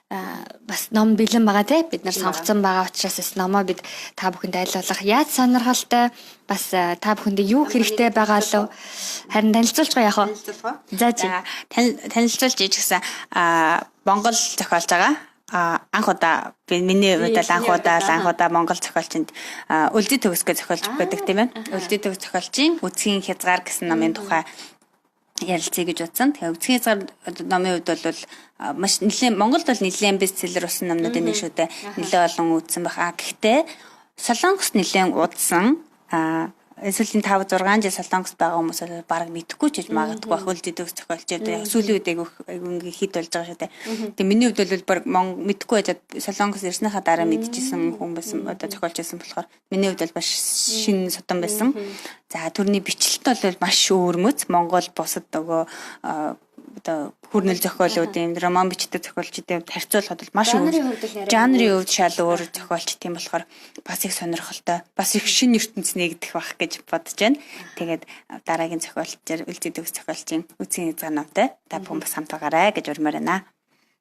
Speaker 1: бас ном бэлэн байгаа те бид нар сонгоцсон байгаа учраас номоо бид та бүхэнд айлуулах яаж сонирхолтой бас та бүхэндээ юу хэрэгтэй байгаа лөө харин танилцуулж байгаа яах вэ? За
Speaker 2: танилцуулж иж гэсэн Монгол зохиолч байгаа. Анх удаа миний хувьд анх удаа Монгол зохиолчинд Үлдий төгсгөө зохиолч байдаг тийм ээ. Үлдий төгс зохиолчийн Үцгийн хязгаар гэсэн номын тухай ярилцъя гэж утсан. Тэгээ Үцгийн хязгаар номын хувьд бол маш нэлээд Монголд бол нэлээд бестселлер болсон номнуудын нэг шүү дээ. Нэлээд олон үзсэн байх. Гэхдээ Солонгост нэлээд удсан эсвэл 5-6 жил Солонгост байгаа хүмүүс бол бараг мэдэхгүй ч гэж магадгүй байх. Үлдий төгс зохиолчдод сүүлийн үед айгүй хит болж байгаа шүү дээ. Тэгээ миний хувьд бол бараг мэдэхгүй байжаад Солонгос ирснийхаа дараа мэдчихсэн хүмүүс одоо зохиолч байсан болохоор миний хувьд бол маш шинэ содон байсан. За төрний бичлэлт бол маш өөрмөц. Монгол бусад нөгөө одоо хүрнэл зохиолуудын роман бичдэг зохиолчдын харьцуулахад бол маш өөр. Жанрын хувьд шал өөр зохиолч тийм болохоор бас их сонирхолтой, бас их шинэ ертөнц нэгдэх бах гэж бодож байна. Тэгээд дараагийн зохиолчдэр Үлдий төгс зохиолчийн Үцгийн хязгаар номтой та бүхэн бас хамтаагаарай гэж урмаар байна.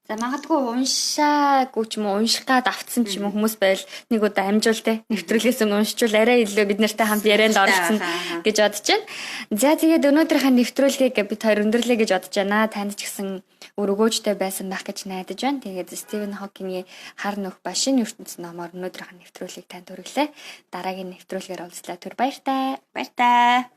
Speaker 1: За магадгүй уншаагүй ч юм уу унших гад автсан ч юм уу хүмүүс байл нэг удаа амжуул те нэвтрүүлгээс уншчул арай илүү бид нартай хамт ярианд оролцсон гэж бодож байна. За тэгээд өнөөдрийнхээ нэвтрүүлгийг бид хоёр өндөрлөе гэж бодож байна. Танд ч гэсэн өргөөжтэй байсан байх гэж найдаж байна. Тэгээд Стивен Хокингийн Хар нүх ба шинэ ертөнц номоор өнөөдрийнхээ нэвтрүүлгийг танд хүргэлээ. Дараагийн нэвтрүүлгээр уулзлаа. Түр баяртай.
Speaker 2: Баяртай.